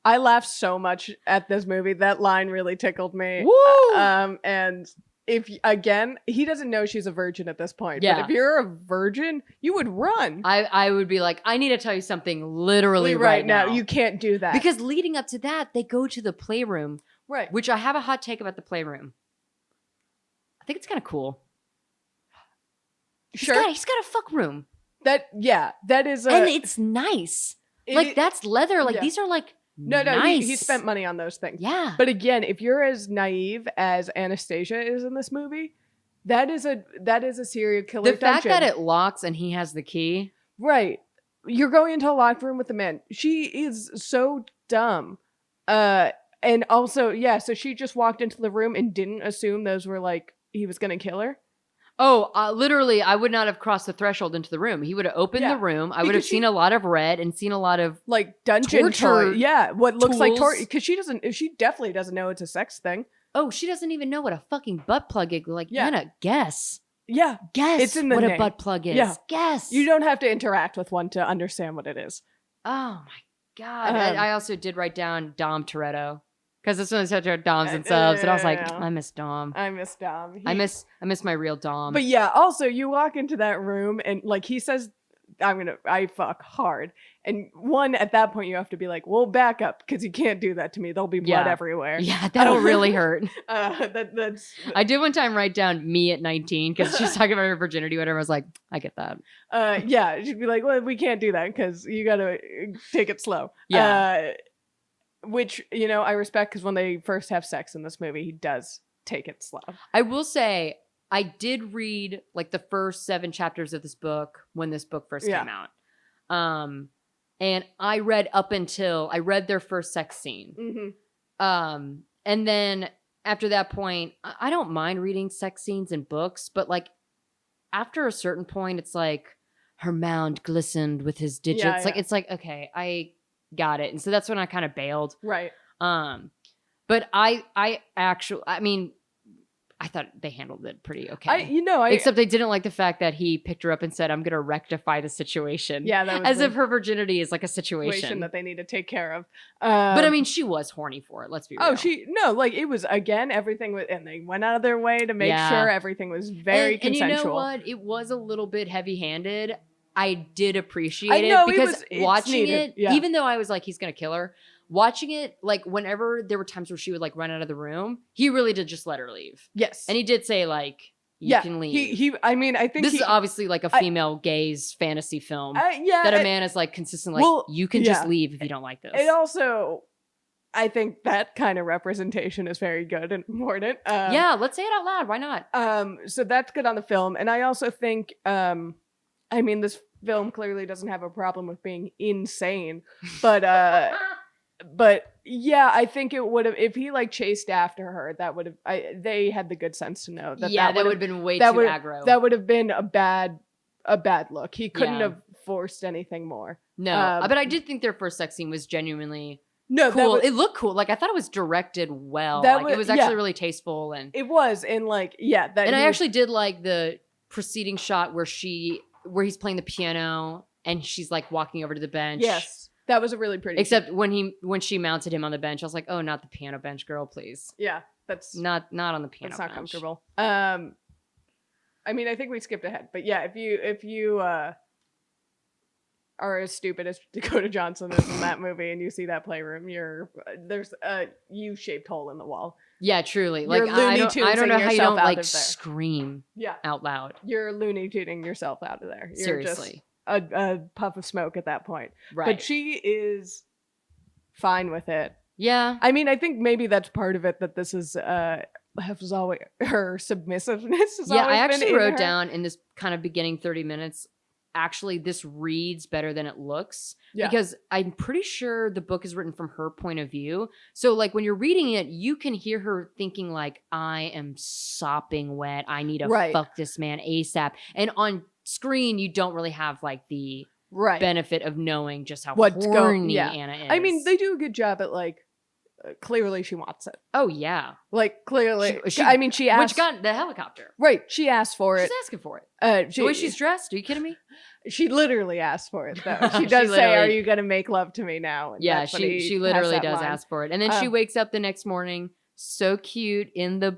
I laughed so much at this movie. That line really tickled me. Woo! And if again, he doesn't know she's a virgin at this point. Yeah. But if you're a virgin, you would run. I would be like, I need to tell you something literally right now. You can't do that. Because leading up to that, they go to the playroom, right. which I have a hot take about the playroom. I think it's kind of cool. Sure. He's got a fuck room. That is and it's nice. That's leather. Like yeah. these are like No, nice. he spent money on those things. Yeah. But again, if you're as naive as Anastasia is in this movie, that is a serial killer. The fact that it locks and he has the key. Right. You're going into a locked room with a man. She is so dumb. And also, yeah, so she just walked into the room and didn't assume those were like he was gonna kill her. Oh, literally, I would not have crossed the threshold into the room. He would have opened the room. I would have seen a lot of red and seen a lot of like dungeon torture. Yeah, what looks like torture. tools. Because she definitely doesn't know it's a sex thing. Oh, she doesn't even know what a fucking butt plug is. Like, Yeah. Anna, guess. Yeah, Guess it's in the what name. a butt plug is. Yeah. Guess. You don't have to interact with one to understand what it is. Oh my God. I also did write down Dom Toretto. Because this one said Doms and subs. And I was like, I miss Dom. I miss Dom. I miss my real Dom. But yeah, also you walk into that room and like he says, I fuck hard. And one, at that point you have to be like, well, back up because you can't do that to me. There'll be blood everywhere. Yeah, that'll really hurt. That's. I did one time write down me at 19 because she's talking about her virginity, whatever. I was like, I get that. Yeah, she'd be like, well, we can't do that because you got to take it slow. Yeah. Which, you know, I respect because when they first have sex in this movie, he does take it slow. I will say, I did read like the first 7 chapters of this book when this book first came out. And I read I read their first sex scene. Mm-hmm. And then after that point, I don't mind reading sex scenes in books, but like after a certain point, it's like her mound glistened with his digits. Yeah, Like, yeah. it's like, okay, I got it. And so that's when I kind of bailed. Right. But I mean, I thought they handled it pretty okay. Except Except they didn't like the fact that he picked her up and said, I'm going to rectify the situation. Yeah, that was as the if her virginity is like a situation. that they need to take care of. But I mean, she was horny for it. Let's be real. It was, again, everything was, and they went out of their way to make sure everything was very consensual. And you know what? It was a little bit heavy-handed. I did appreciate I know, it because it's watching needed. it, even though I was like, he's going to kill her, watching it, like whenever there were times where she would like run out of the room, he really did just let her leave. Yes. And he did say like, You can leave. He. I mean, I think this is obviously like a female gaze fantasy film yeah, that a man is like consistently like, you can just leave if you don't like this. It also, I think that kind of representation is very good and important. Yeah, let's say it out loud. Why not? So that's good on the film, and I also think, I mean, this film clearly doesn't have a problem with being insane, but yeah, I think it would have, if he like chased after her, that would have, they had the good sense to know that. Yeah, that would have been way too aggro. That would have been a bad look. He couldn't have forced anything more. No, but I did think their first sex scene was genuinely cool. It looked cool. Like I thought it was directed well. It was actually really tasteful, and it was. And like, and I actually did like the preceding shot where he's playing the piano and she's like walking over to the bench. Yes, that was a really pretty. Except when she mounted him on the bench, I was like, oh, not the piano bench, girl, please. Yeah, that's not on the piano. That's not bench. comfortable. I mean, I think we skipped ahead, but yeah, if you are as stupid as Dakota Johnson is in that movie and you see that playroom, there's a U-shaped hole in the wall. Yeah, truly. Like I don't know how you don't like scream out loud. You're Looney Tuning yourself out of there. You're seriously. Just a puff of smoke at that point. Right. But she is fine with it. Yeah. I mean, I think maybe that's part of it, that this is has always her submissiveness has always I actually been wrote down in this kind of beginning 30 minutes, actually this reads better than it looks, because I'm pretty sure the book is written from her point of view. So like when you're reading it, you can hear her thinking like, I am sopping wet, I need to fuck this man ASAP. And on screen you don't really have like the benefit of knowing just how horny Anna is. I mean, they do a good job at like clearly she wants it. Oh yeah, like clearly. She asked, which got the helicopter. Right, she asked for it. She's asking for it. The way she's dressed. Are you kidding me? She literally asked for it though. She does say, "Are you gonna make love to me now?" And yeah, she literally does ask for it. And then she wakes up the next morning, so cute in the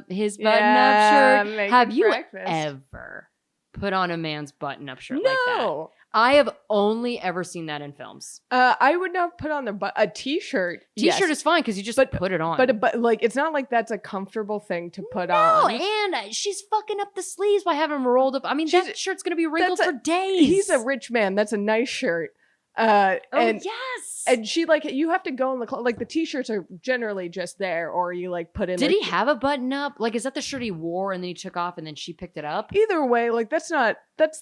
his button-up shirt. Have you ever put on a man's button-up shirt like that? I have only ever seen that in films. I would not put on a t-shirt. T-shirt is fine because you just put it on. But like, it's not like that's a comfortable thing to put on. And she's fucking up the sleeves by having them rolled up. I mean, that shirt's gonna be wrinkled for days. He's a rich man. That's a nice shirt. And yes. And she like, you have to go in the like the t-shirts are generally just there, or you like put in. Did he have a button up? Like, is that the shirt he wore and then he took off and then she picked it up? Either way, like that's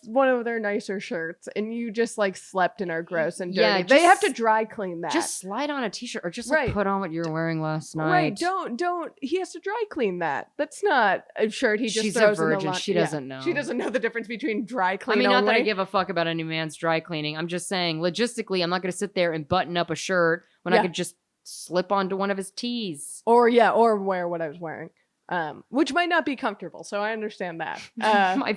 one of their nicer shirts, and you just like slept and are gross and dirty. Yeah, they have to dry clean that. Just slide on a t-shirt or just like, put on what you were wearing last night. Right. Don't. He has to dry clean that. That's not a shirt he just She's throws a virgin. in the laundry. She doesn't know. She doesn't know the difference between dry clean. I mean, not that I give a fuck about any man's dry cleaning. I'm just saying, logistically, I'm not going to sit there and button up a shirt when I could just slip onto one of his tees. Or wear what I was wearing. Which might not be comfortable, so I understand that.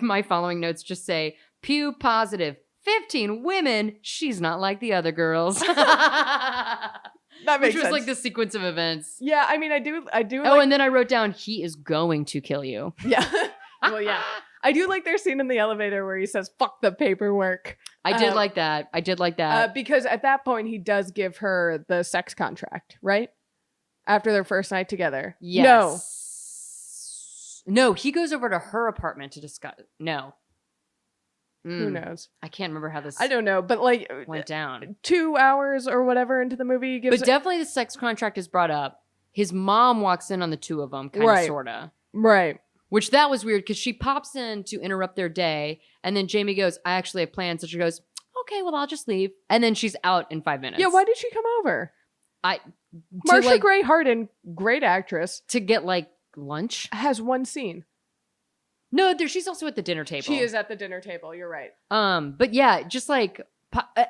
My following notes just say, pew positive, 15 women, she's not like the other girls. That makes Which was sense. like the sequence of events. Yeah, I mean, I do. Oh, and then I wrote down, he is going to kill you. Yeah. Well, yeah. I do like their scene in the elevator where he says, fuck the paperwork. I did like that. Because at that point, he does give her the sex contract, right? After their first night together. Yes. No, he goes over to her apartment to discuss. No. Who knows? I can't remember how this I don't know, but like went down. 2 hours or whatever into the movie. He gives but definitely the sex contract is brought up. His mom walks in on the two of them, kind of, sort of. Right. Which that was weird because she pops in to interrupt their day. And then Jamie goes, I actually have plans. So she goes, okay, well, I'll just leave. And then she's out in 5 minutes. Yeah, why did she come over? Marcia like, Gray Harden, great actress. To get like lunch. Has one scene. No, she's also at the dinner table. She is at the dinner table. You're right. But yeah, just like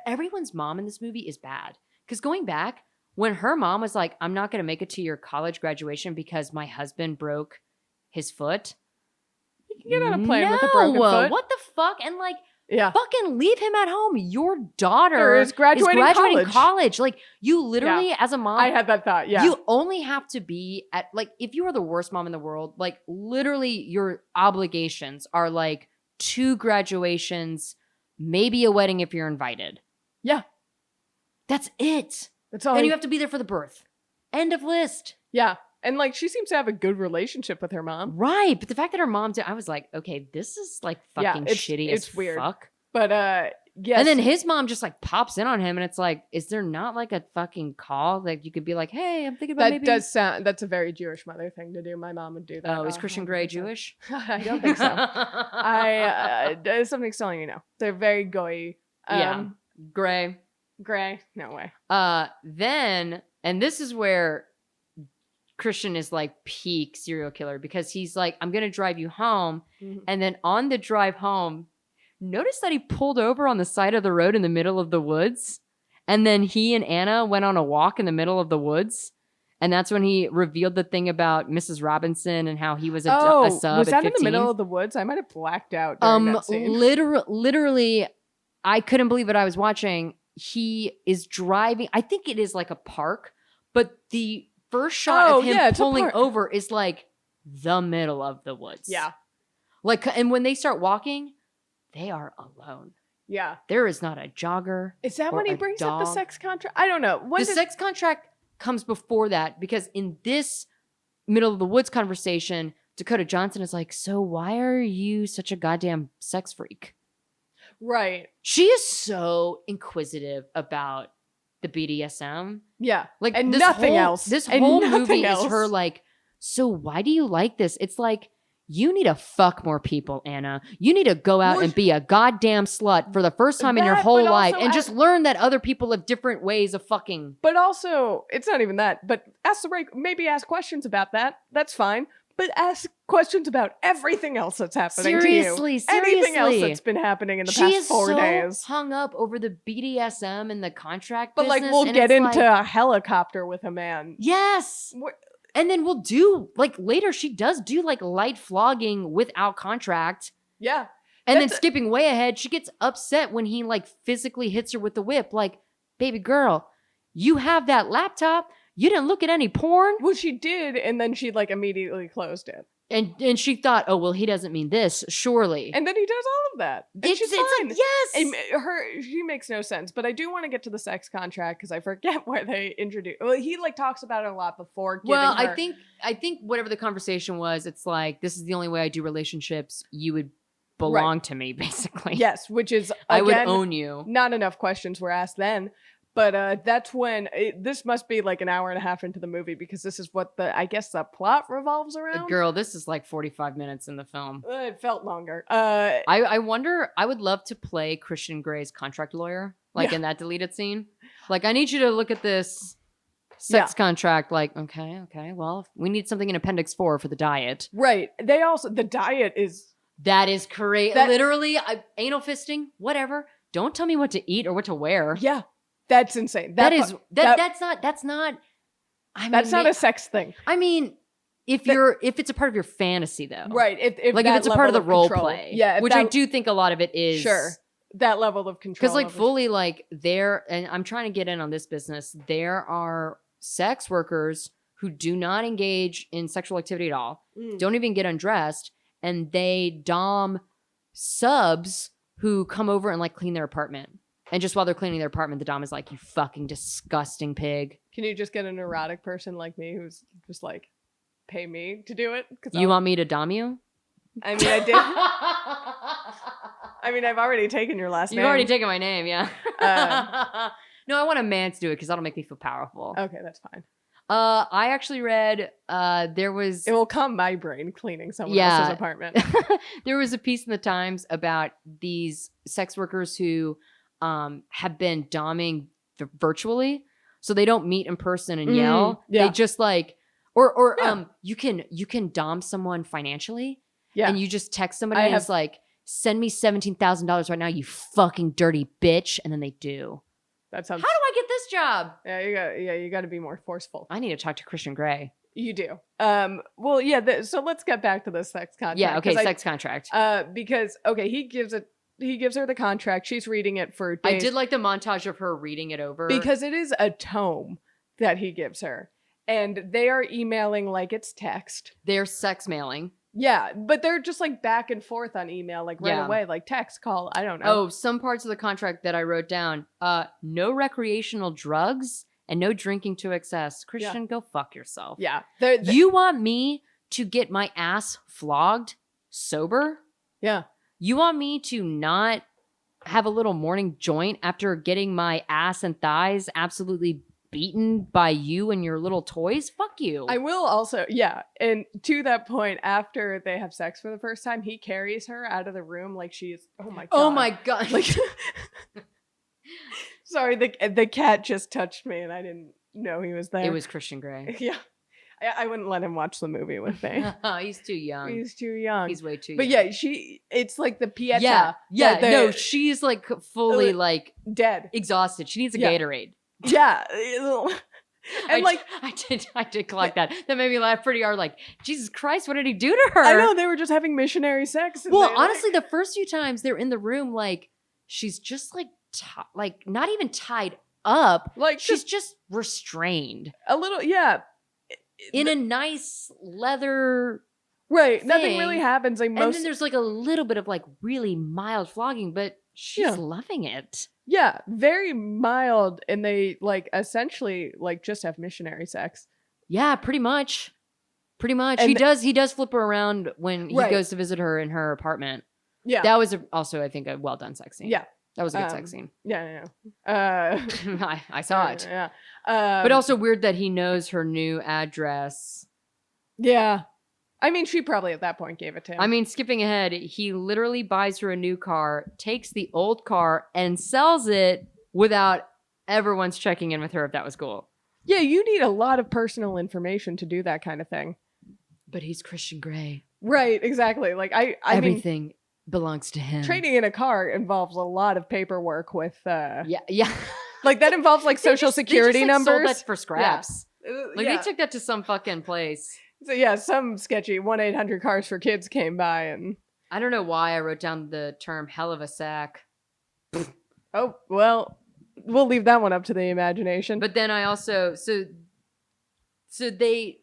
everyone's mom in this movie is bad. Because going back, when her mom was like, I'm not going to make it to your college graduation because my husband broke his foot. You can get on a plane with a broken foot. What the fuck? And like, fucking leave him at home. Your daughter is graduating college. Like, you literally, as a mom, I had that thought. Yeah, you only have to be at, like, if you are the worst mom in the world, like, literally your obligations are like 2 graduations, maybe a wedding if you're invited. Yeah, that's it. That's all. And you have to be there for the birth. End of list. Yeah. And like she seems to have a good relationship with her mom. Right. But the fact that her mom did, I was like, okay, this is like fucking shitty it's as weird. Fuck. But yes. And then his mom just like pops in on him and it's like, is there not like a fucking call that you could be like, hey, I'm thinking about that maybe. does sound, that's a very Jewish mother thing to do. My mom would do that. Oh, is Christian Grey Jewish? I don't think so. There's something telling you no. They're very goy. Yeah. Gray. No way. Then, and this is where Christian is like peak serial killer because he's like, I'm going to drive you home. Mhm. And then on the drive home, notice that he pulled over on the side of the road in the middle of the woods. And then he and Anna went on a walk in the middle of the woods. And that's when he revealed the thing about Mrs. Robinson and how he was a sub was at that 15. in the middle of the woods? I might have blacked out during that scene. Literally, I couldn't believe what I was watching. He is driving. I think it is like a park, but the first shot of him pulling over is like the middle of the woods. Yeah. Like, and when they start walking, they are alone. Yeah. There is not a jogger. Is that or when he a brings up the dog. sex contract? I don't know. The sex contract comes before that because in this middle of the woods conversation, Dakota Johnson is like, so why are you such a goddamn sex freak? Right. She is so inquisitive about the BDSM. Yeah. Like, and this nothing whole, else. This And whole nothing movie else. is her like, so why do you like this? It's like, you need to fuck more people, Anna. You need to go out and be a goddamn slut for the first time in your whole life and just learn that other people have different ways of fucking. But also, it's not even that. But maybe ask questions about that. That's fine. But ask questions about everything else that's happening to you. Seriously. Anything else that's been happening in the past 4 days. Hung up over the BDSM and the contract But business, like, we'll and get it's into like, a helicopter with a man. yes. And then we'll do, like, later she does do, like, light flogging without contract. Yeah. And then skipping way ahead, she gets upset when he, like, physically hits her with the whip. Like, baby girl, you have that laptop. You didn't look at any porn. Well, she did, and then she, like, immediately closed it. And she thought, oh, well, he doesn't mean this, surely. And then he does all of that. And she's it's fine. like, yes. And she makes no sense. But I do want to get to the sex contract because I forget where they introduce. Well, he like talks about it a lot before. Well, her... I think whatever the conversation was, it's like, this is the only way I do relationships. You would belong to me, basically. Yes, which is, again, I would own you. Not enough questions were asked then. But that's when this must be like an hour and a half into the movie because this is what I guess the plot revolves around. Girl, this is like 45 minutes in the film. It felt longer. I wonder, I would love to play Christian Grey's contract lawyer, like in that deleted scene. Like, I need you to look at this sex contract. Like, okay, well, we need something in Appendix 4 for the diet. Right. The diet is... That is crazy. Literally, anal fisting, whatever. Don't tell me what to eat or what to wear. Yeah. That's insane. That's not a sex thing. I mean, if it's a part of your fantasy though. Right. If like if it's a part of the role play. Yeah. Which I do think a lot of it is. Sure. That level of control. Because like fully like and I'm trying to get in on this business, there are sex workers who do not engage in sexual activity at all, don't even get undressed, and they dom subs who come over and like clean their apartment. And just while they're cleaning their apartment, the dom is like, you fucking disgusting pig. Can you just get an erotic person like me who's just like, pay me to do it? Want me to dom you? I mean, I did. I mean, I've already taken your last name. You've already taken my name, yeah. No, I want a man to do it because that'll make me feel powerful. Okay, that's fine. I actually read there was... It will calm my brain cleaning someone else's apartment. There was a piece in the Times about these sex workers who... have been doming virtually, so they don't meet in person and yell. Yeah. They just like, or you can dom someone financially, and you just text somebody and it's like, send me $17,000 right now, you fucking dirty bitch, and then they do. That sounds. How do I get this job? Yeah, you got to be more forceful. I need to talk to Christian Grey. You do. Well, yeah. So let's get back to the sex contract. Yeah. Okay. Sex contract. Because he gives her the contract. She's reading it for days. I did like the montage of her reading it over. Because it is a tome that he gives her. And they are emailing like it's text. They're sex mailing. Yeah, but they're just like back and forth on email, like right away, like text, call, I don't know. Oh, some parts of the contract that I wrote down. No recreational drugs and no drinking to excess. Christian, go fuck yourself. Yeah. You want me to get my ass flogged sober? Yeah. You want me to not have a little morning joint after getting my ass and thighs absolutely beaten by you and your little toys? Fuck you. I will also, yeah. And to that point, after they have sex for the first time, he carries her out of the room like she's, oh my God. Oh my God. Like, sorry, the cat just touched me and I didn't know he was there. It was Christian Grey. Yeah. I wouldn't let him watch the movie with me. He's too young. He's too young. He's way too young. But yeah, it's like the Pieta. Yeah. the- No, she's like fully like dead. exhausted. She needs a Yeah. Gatorade. Yeah. And I did collect that. That made me laugh pretty hard. Like, Jesus Christ, what did he do to her? I know, they were just having missionary sex. And Well, they, honestly, the first few times they're in the room, like, she's just like not even tied up. like She's just restrained a little, yeah. in a nice leather. Right. Nothing thing. really happens. Like And most, then there's like a little bit of like really mild flogging, but she's Yeah. loving it. yeah, very mild, and they like essentially like just have missionary sex. Yeah, pretty much. Pretty much. And He does flip her around when he Right. goes to visit her in her apartment. Yeah. That was also, I think, a well done sex scene. Yeah. That was a good sex scene. Yeah. I saw it. Yeah. But also weird that he knows her new address. yeah. I mean, she probably at that point gave it to him. I mean, skipping ahead, he literally buys her a new car, takes the old car, and sells it without ever once checking in with her if that was cool. yeah, you need a lot of personal information to do that kind of thing. But he's Christian Grey. Right, exactly. Like I mean, Everything belongs to him. trading in a car involves a lot of paperwork with Yeah. like that involves like They social just, security like, sold numbers. that for scraps. Like yeah. they took that to some fucking place. So yeah, some sketchy 1-800 cars for kids came by and I don't know why I wrote down the term hell of a sack. oh, well, we'll leave that one up to the imagination. But then I also so they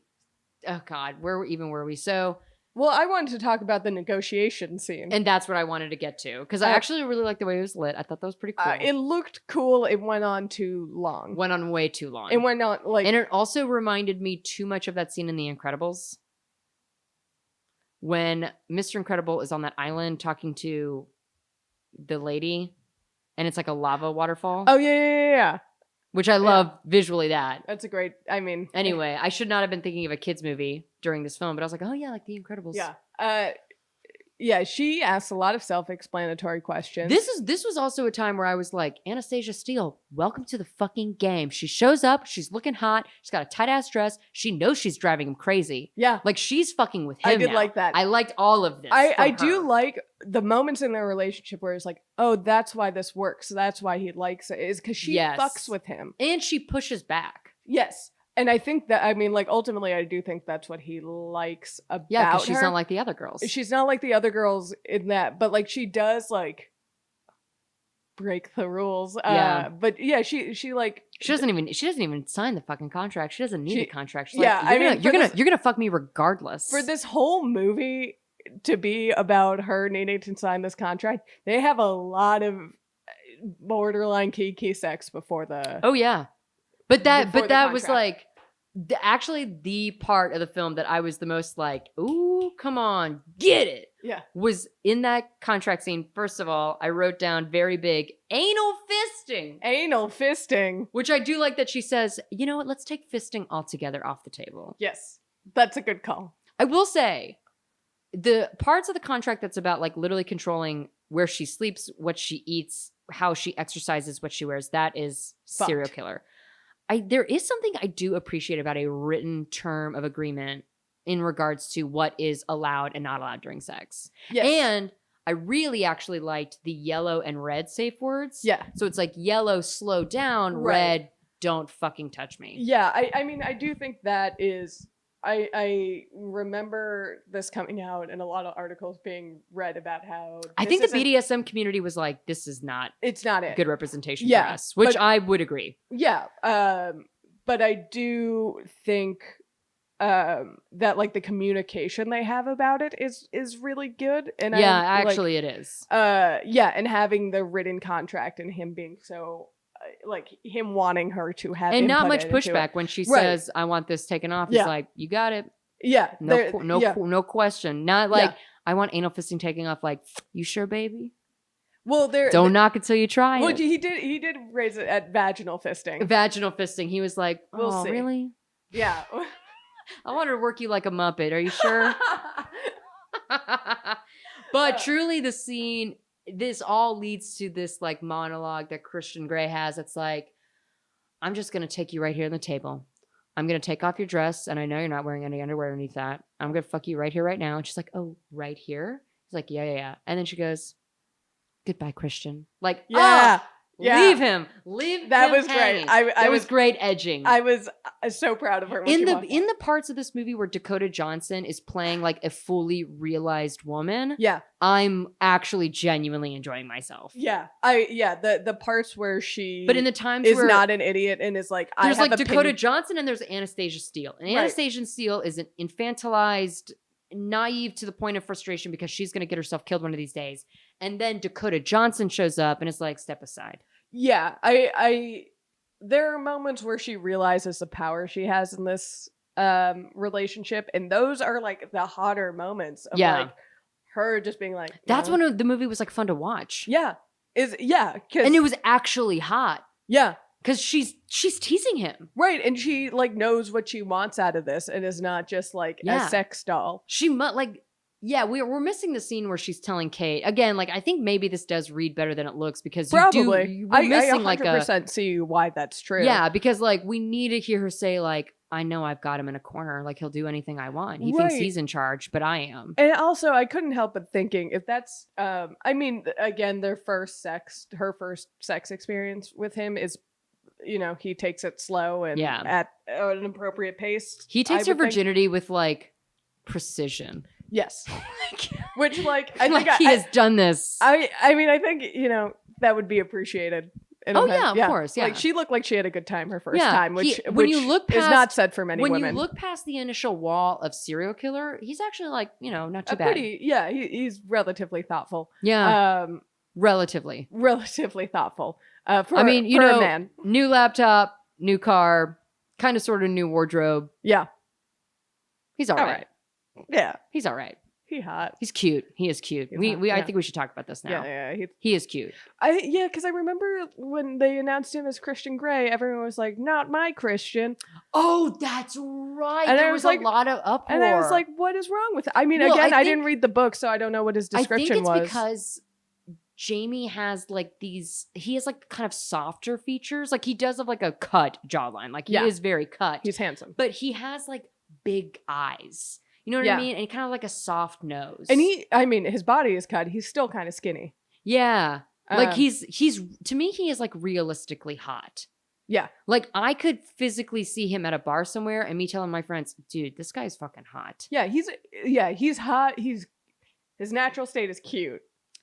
oh God, where were we? So Well, I wanted to talk about the negotiation scene. and that's what I wanted to get to. Because I actually really liked the way it was lit. I thought that was pretty cool. It looked cool. It went on too long. Went on way too long. It went on like And it also reminded me too much of that scene in The Incredibles. When Mr. Incredible is on that island talking to the lady, and it's like a lava waterfall. oh yeah. Which I love visually that. That's a great. I mean, Anyway, I should not have been thinking of a kid's movie during this film, but I was like, oh yeah, like The Incredibles. yeah. Yeah. She asked a lot of self-explanatory questions. This was also a time where I was like, Anastasia Steele, welcome to the fucking game. She shows up, she's looking hot, she's got a tight ass dress, she knows she's driving him crazy. Yeah. Like she's fucking with him. I did now. like that. I liked all of this. I from do her. like the moments in their relationship where it's like, oh, that's why this works. That's why he likes it. Is because she Yes. fucks with him. And she pushes back. Yes. And I think that, I mean, like, ultimately, I do think that's what he likes about Yeah, because she's her. not like the other girls. She's not like the other girls in that, but like, she does, like, break the rules. Yeah. But yeah, she like, She doesn't even sign the fucking contract. She doesn't need a contract. She's yeah, like, I mean, you're gonna fuck me regardless. for this whole movie to be about her needing to sign this contract, they have a lot of borderline key sex before the. Oh yeah, but that Before the was contract. like actually the part of the film that I was the most like, ooh, come on, get it. Yeah. Was in that contract scene. First of all, I wrote down very big anal fisting, Anal fisting. which I do like that she says. You know what? Let's take fisting altogether off the table. Yes. That's a good call. I will say, the parts of the contract that's about like literally controlling where she sleeps, what she eats, how she exercises, what she wears, that is Fucked. serial killer. There is something I do appreciate about a written term of agreement in regards to what is allowed and not allowed during sex. Yes. And I really actually liked the yellow and red safe words. Yeah. So it's like yellow, slow down, Right. red, don't fucking touch me. Yeah, I mean, I do think that is. I remember this coming out and a lot of articles being read about how I think the BDSM community was like, this is not it's not it. good representation Yeah, for us, which but- I would agree. Yeah, but I do think that like the communication they have about it is really good. And Yeah, I, like, actually it is. yeah, and having the written contract and him being so like him wanting her to have And not much input into pushback it. when she Right. says, "I want this taken off." Yeah. He's like, "You got it. Yeah, No question. Not like Yeah. I want anal fisting taken off. Like, you sure, baby? Well, Don't knock it till you try Well, it." he did raise it at vaginal fisting. Vaginal fisting. He was like, "Oh, We'll see. really? Yeah. I wanted to work you like a Muppet. Are you sure?" But truly, the scene. This all leads to this like monologue that Christian Grey has. It's like, "I'm just gonna take you right here on the table. I'm gonna take off your dress, and I know you're not wearing any underwear underneath that. I'm gonna fuck you right here, right now." And she's like, "Oh, right here?" He's like, "Yeah." And then she goes, "Goodbye, Christian." Like, Yeah. oh, Yeah. leave him. Leave That him was great. hanging. I That was was great edging. I was so proud of her when in she the walked in the parts of this movie where Dakota Johnson is playing like a fully realized woman, Yeah. I'm actually genuinely enjoying myself. Yeah. The parts where she But in the times is where not an idiot and is like, I there's have like Dakota opinion- Johnson and there's Anastasia Steele. And Right. Anastasia Steele is an infantilized, naive to the point of frustration because she's going to get herself killed one of these days. And then Dakota Johnson shows up and is like, "Step aside." Yeah, I there are moments where she realizes the power she has in this relationship, and those are like the hotter moments of Yeah. like her just being like, That's "No." when the movie was like fun to watch. Yeah. Cause, And it was actually hot yeah, because she's teasing him. right, and she like knows what she wants out of this, and is not just like Yeah. a sex doll. She like, yeah, we're missing the scene where she's telling Kate again. Like, I think maybe this does read better than it looks because Probably, we're missing I like 100% see why that's true. yeah, because like we need to hear her say like, "I know I've got him in a corner. Like he'll do anything I want. He thinks Right. he's in charge, but I am." And also, I couldn't help but thinking if that's, I mean, again, her first sex experience with him is, he takes it slow and Yeah. at an appropriate pace. He takes I her would think. virginity with like precision. Yes. Which, like, I Like think he has done this. I mean, I think, that would be appreciated. in a Oh, sense. yeah, of course, yeah. Like, she looked like she had a good time her first Yeah, time, which, when you look is past- not said for many when women. you look past the initial wall of serial killer, he's actually like, not too bad. He's relatively thoughtful. Yeah, relatively. Relatively thoughtful. For, I mean, for a man. new laptop, new car, kind of sort of new wardrobe. Yeah. He's all right. Yeah. He's all right. He hot. He's cute. He is cute. He's We hot, I yeah. think we should talk about this now. Yeah. He is cute. Because I remember when they announced him as Christian Grey, everyone was like, "Not my Christian," Oh, that's right. And there I was was like- a lot of uproar. and I was like, "What is wrong with it?" I mean, Well, again, I I didn't think- read the book, so I don't know what his description I think it's was. because Jamie has like he has like kind of softer features. Like he does have like a cut jawline. Like he Yeah. is very cut. He's handsome, But he has like big eyes. You know what Yeah. I mean? And kind of like a soft nose. and his body is cut. He's still kind of skinny. yeah. Like Um, he's to me, he is like realistically hot. Yeah. Like I could physically see him at a bar somewhere and me telling my friends, "Dude, this guy's fucking hot." Yeah, he's hot. His natural state is cute.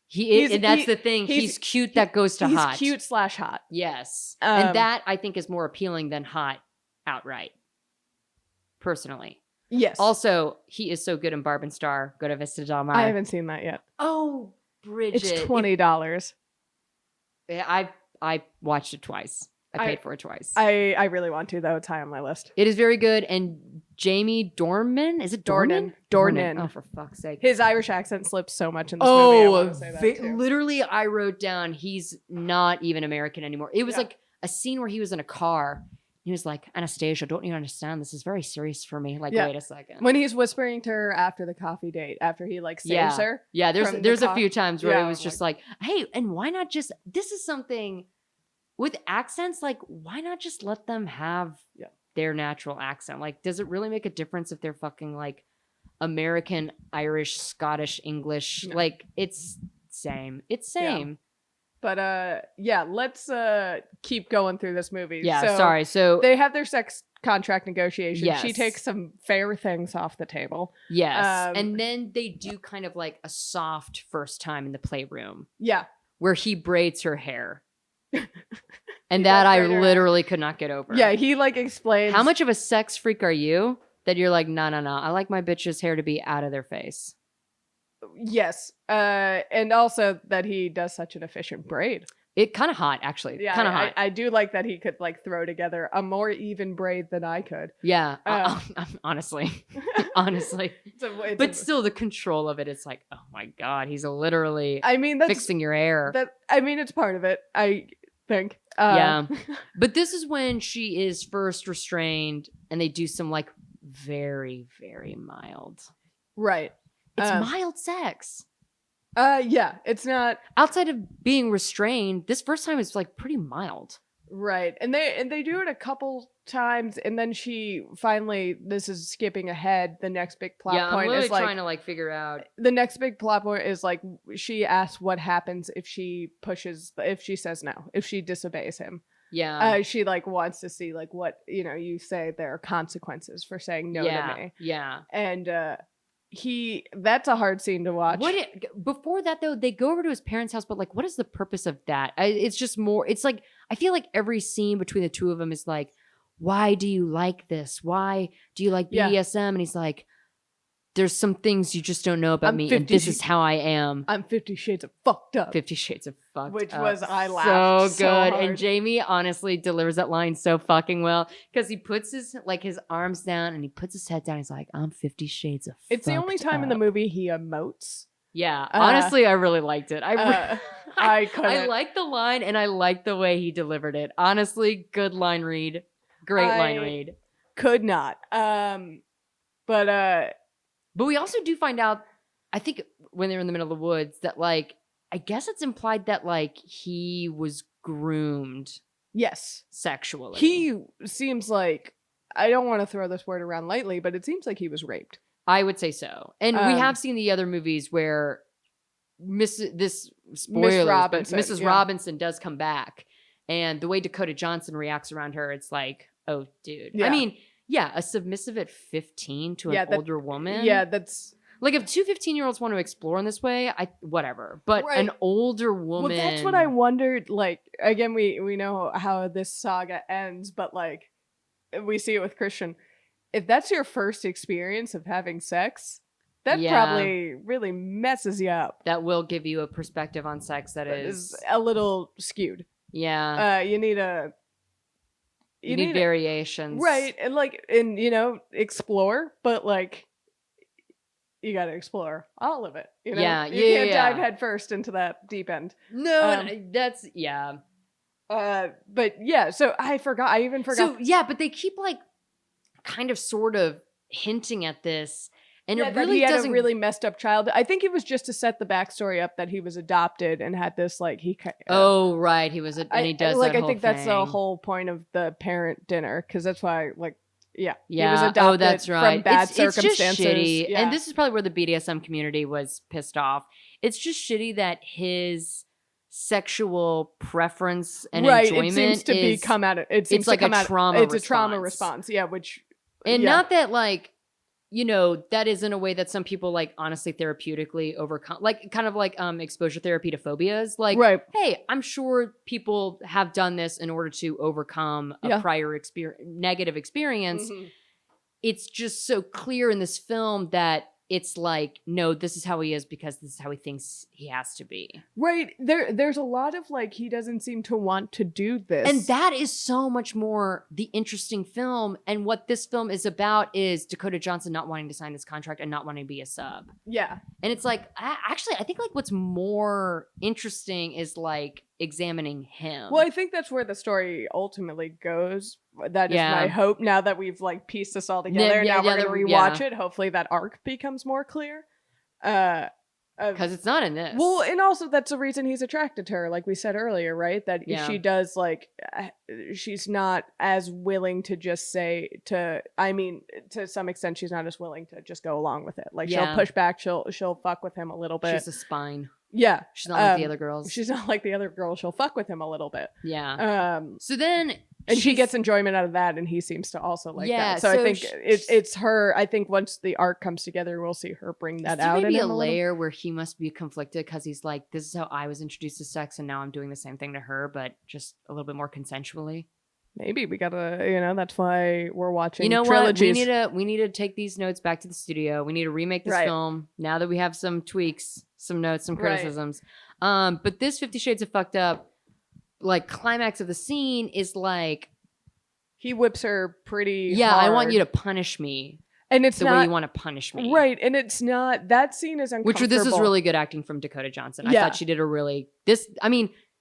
He is, He's- and that's he- the thing. he's- He's cute that goes to he's hot. cute / hot. Yes. Um, And that I think is more appealing than hot outright. Personally. Yes. Also, he is so good in Barb and Star. Go to Vista Del Mar. I haven't seen that yet. Oh, Bridget. It's $20. I watched it twice. I I- paid for it twice. I really want to, though. It's high on my list. It is very good. And Jamie Dornan, is it Dornan? Dornan. Oh, for fuck's sake. His Irish accent slips so much in this movie. I wanna say that, too. Literally, I wrote down he's not even American anymore. It was Yeah. like a scene where he was in a car. He was like, "Anastasia, don't you understand? This is very serious for me." Like, Yeah. wait a second. When he's whispering to her after the coffee date, after he like saves Yeah. her. Yeah, from the there's a car. few times where Yeah, it was I'm just like, "Hey, and why not just this is something with accents, like why not just let them have Yeah. their natural accent? Like, does it really make a difference if they're fucking like American, Irish, Scottish, English? No. Like, it's same. It's same. But let's keep going through this movie. Yeah, So sorry. So they have their sex contract negotiation. She Yes. takes some fair things off the table. yes. um, And then they do kind of like a soft first time in the playroom Yeah. where he braids her hair. And He that does I braid her hair. literally could not get over. Yeah, he like explains How much of a sex freak are you that you're like, no. I like my bitch's hair to be out of their face. Yes. And also that he does such an efficient braid. It kind of hot, actually. Yeah, Kind of hot. I do like that he could like throw together a more even braid than I could. Yeah. Honestly. Honestly. It's But still, the control of it, it's like, oh my God, he's literally I mean, that's fixing your hair. it's part of it, I think. Yeah. But this is when she is first restrained and they do some like very, very mild. Right. It's mild sex. Yeah, it's not Outside of being restrained, this first time is like pretty mild. right. And they do it a couple times, and then she finally, this is skipping ahead, the next big plot Yeah, I'm point literally is like trying to like figure out. the next big plot point is like she asks what happens if she says no, if she disobeys him. Yeah. She like wants to see like what, you say there are consequences for saying no to me. Yeah. And that's a hard scene to watch. Before that though, they go over to his parents' house, but like, what is the purpose of that? It's just more. It's like I feel like every scene between the two of them is like, why do you like this? Why do you like BDSM? And he's like, there's some things you just don't know about me, and this is how I am. I'm 50 Shades of fucked up. 50 Shades of fucked Which up. was, I laughed so good. hard. And Jamie honestly delivers that line so fucking well because he puts his arms down and he puts his head down. He's like, I'm 50 Shades of It's the only time in the movie he emotes. Yeah. Honestly, I really liked it. I couldn't. I like the line and I like the way he delivered it. Honestly, good line read. Great line read. Could not. But we also do find out, I think when they're in the middle of the woods, that like, I guess it's implied that like he was groomed yes, sexually. he seems like, I don't want to throw this word around lightly, but it seems like he was raped. I would say so. And we have seen the other movies where Mrs. Robinson does come back. And the way Dakota Johnson reacts around her, it's like, oh, dude. Yeah. I mean, yeah, a submissive at 15 to an older woman. Yeah, that's... Like, if two 15-year-olds want to explore in this way, whatever. But Right. an older woman... Well, that's what I wondered. Like, again, we know how this saga ends, but, like, we see it with Christian. If that's your first experience of having sex, that probably really messes you up. That will give you a perspective on sex that is a little skewed. Yeah. You need you need variations. Right. And explore, but like you got to explore all of it. You can't dive head first into that deep end. No, that's but yeah, so I even forgot. So yeah, but they keep like kind of sort of hinting at this. And it really he had doesn't a really messed up childhood. I think it was just to set the backstory up that he was adopted and had this like oh right, he was and he does like that I whole think that's the thing. whole point of the parent dinner, because that's why like he was Yeah. adopted Oh, that's right. from bad It's circumstances. just shitty. Yeah. And this is probably where the BDSM community was pissed off. It's just shitty that his sexual preference and enjoyment it seems to be come out. It seems it's like to come a out, trauma It's response. a trauma response. Yeah, not that like, that is in a way that some people like honestly therapeutically overcome, like kind of like exposure therapy to phobias. Like, hey, I'm sure people have done this in order to overcome a prior negative experience. Mm-hmm. It's just so clear in this film that it's like, no, this is how he is because this is how he thinks he has to be. Right. There's a lot of like, he doesn't seem to want to do this. And that is so much more the interesting film. And what this film is about is Dakota Johnson not wanting to sign this contract and not wanting to be a sub. Yeah. And it's like, actually, I think like what's more interesting is like examining him. Well, I think that's where the story ultimately goes. That is my hope. Now that we've like pieced this all together, now we're gonna rewatch it. Hopefully, that arc becomes more clear. Because it's not in this. Well, and also that's the reason he's attracted to her, like we said earlier, right? That she does like, she's not as willing to just say to some extent, she's not as willing to just go along with it. Like she'll push back, she'll fuck with him a little bit. She's a spine. Yeah. She's not like the other girls. She's not like the other girl. She'll fuck with him a little bit. Yeah. So then... And she gets enjoyment out of that, and he seems to also like that. So I think it's her. I think once the arc comes together, we'll see her bring that out. Maybe a layer where he must be conflicted because he's like, this is how I was introduced to sex, and now I'm doing the same thing to her, but just a little bit more consensually. Maybe we gotta, that's why we're watching. Trilogies. What? We need to take these notes back to the studio. We need to remake this film now that we have some tweaks, some notes, some criticisms. But this 50 Shades of Fucked Up, like climax of the scene is like, he whips her pretty yeah, hard. I want you to punish me and it's the not way you want to punish me. right, and it's not, that scene is uncomfortable. This is really good acting from Dakota Johnson. I Yeah. thought she did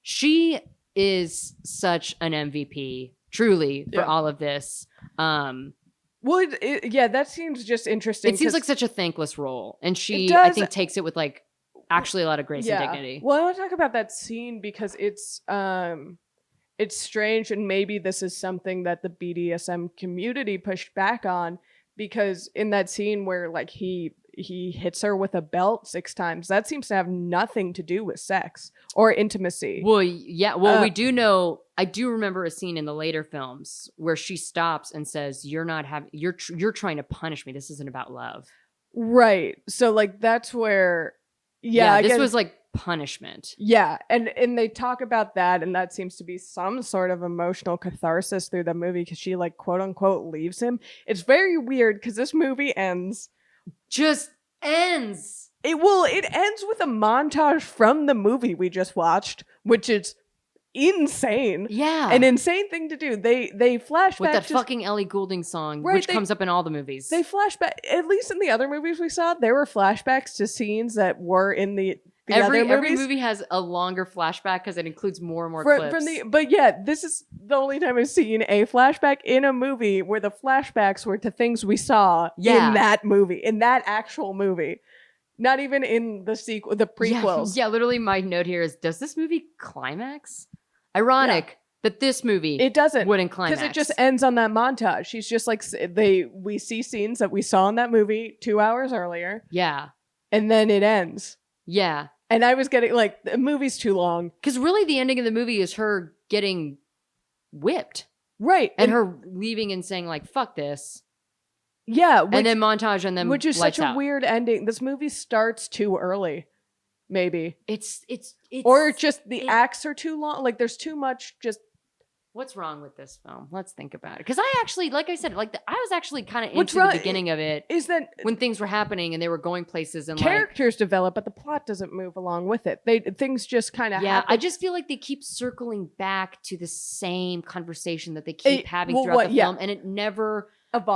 she is such an MVP, truly, for all of this. Well, yeah, that seems just interesting. It seems like such a thankless role, and she, does. I think, takes it with like actually a lot of grace and dignity. Well, I want to talk about that scene because it's strange, and maybe this is something that the BDSM community pushed back on, because in that scene where like he hits her with a belt 6 times, that seems to have nothing to do with sex or intimacy. Well, yeah. Well, we do know. I do remember a scene in the later films where she stops and says, "You're not having. You're trying to punish me. This isn't about love." Right. So like that's where. Yeah, this was like punishment. Yeah, and they talk about that, and that seems to be some sort of emotional catharsis through the movie because she like quote unquote leaves him. It's very weird because this movie ends. Just ends. It ends with a montage from the movie we just watched, which is insane. Yeah, an insane thing to do. They flash with back that fucking Ellie Goulding song, Right, which comes up in all the movies. They flash back. At least in the other movies we saw, there were flashbacks to scenes that were in the other movies. Every movie has a longer flashback because it includes more and more clips. But yeah, this is the only time I've seen a flashback in a movie where the flashbacks were to things we saw in that movie, in that actual movie. Not even in the sequel, the prequels. Yeah, literally my note here is, does this movie climax? Ironic that this movie it doesn't wouldn't climax. Because it just ends on that montage. She's just like, we see scenes that we saw in that movie 2 hours earlier. Yeah. And then it ends. Yeah. And I was getting like, the movie's too long. Because really the ending of the movie is her getting whipped. Right. And her leaving and saying like, fuck this. Yeah. And then montage and then which is lights such a out. weird ending. This movie starts too early. Maybe. It's or just the acts are too long. Like there's too much just. What's wrong with this film? Let's think about it. Because I actually, like I said, I was actually kind of into the beginning of it. Is that when things were happening and they were going places and characters develop, but the plot doesn't move along with it. Things just kind of happen. I just feel like they keep circling back to the same conversation that they keep having throughout the film, and it never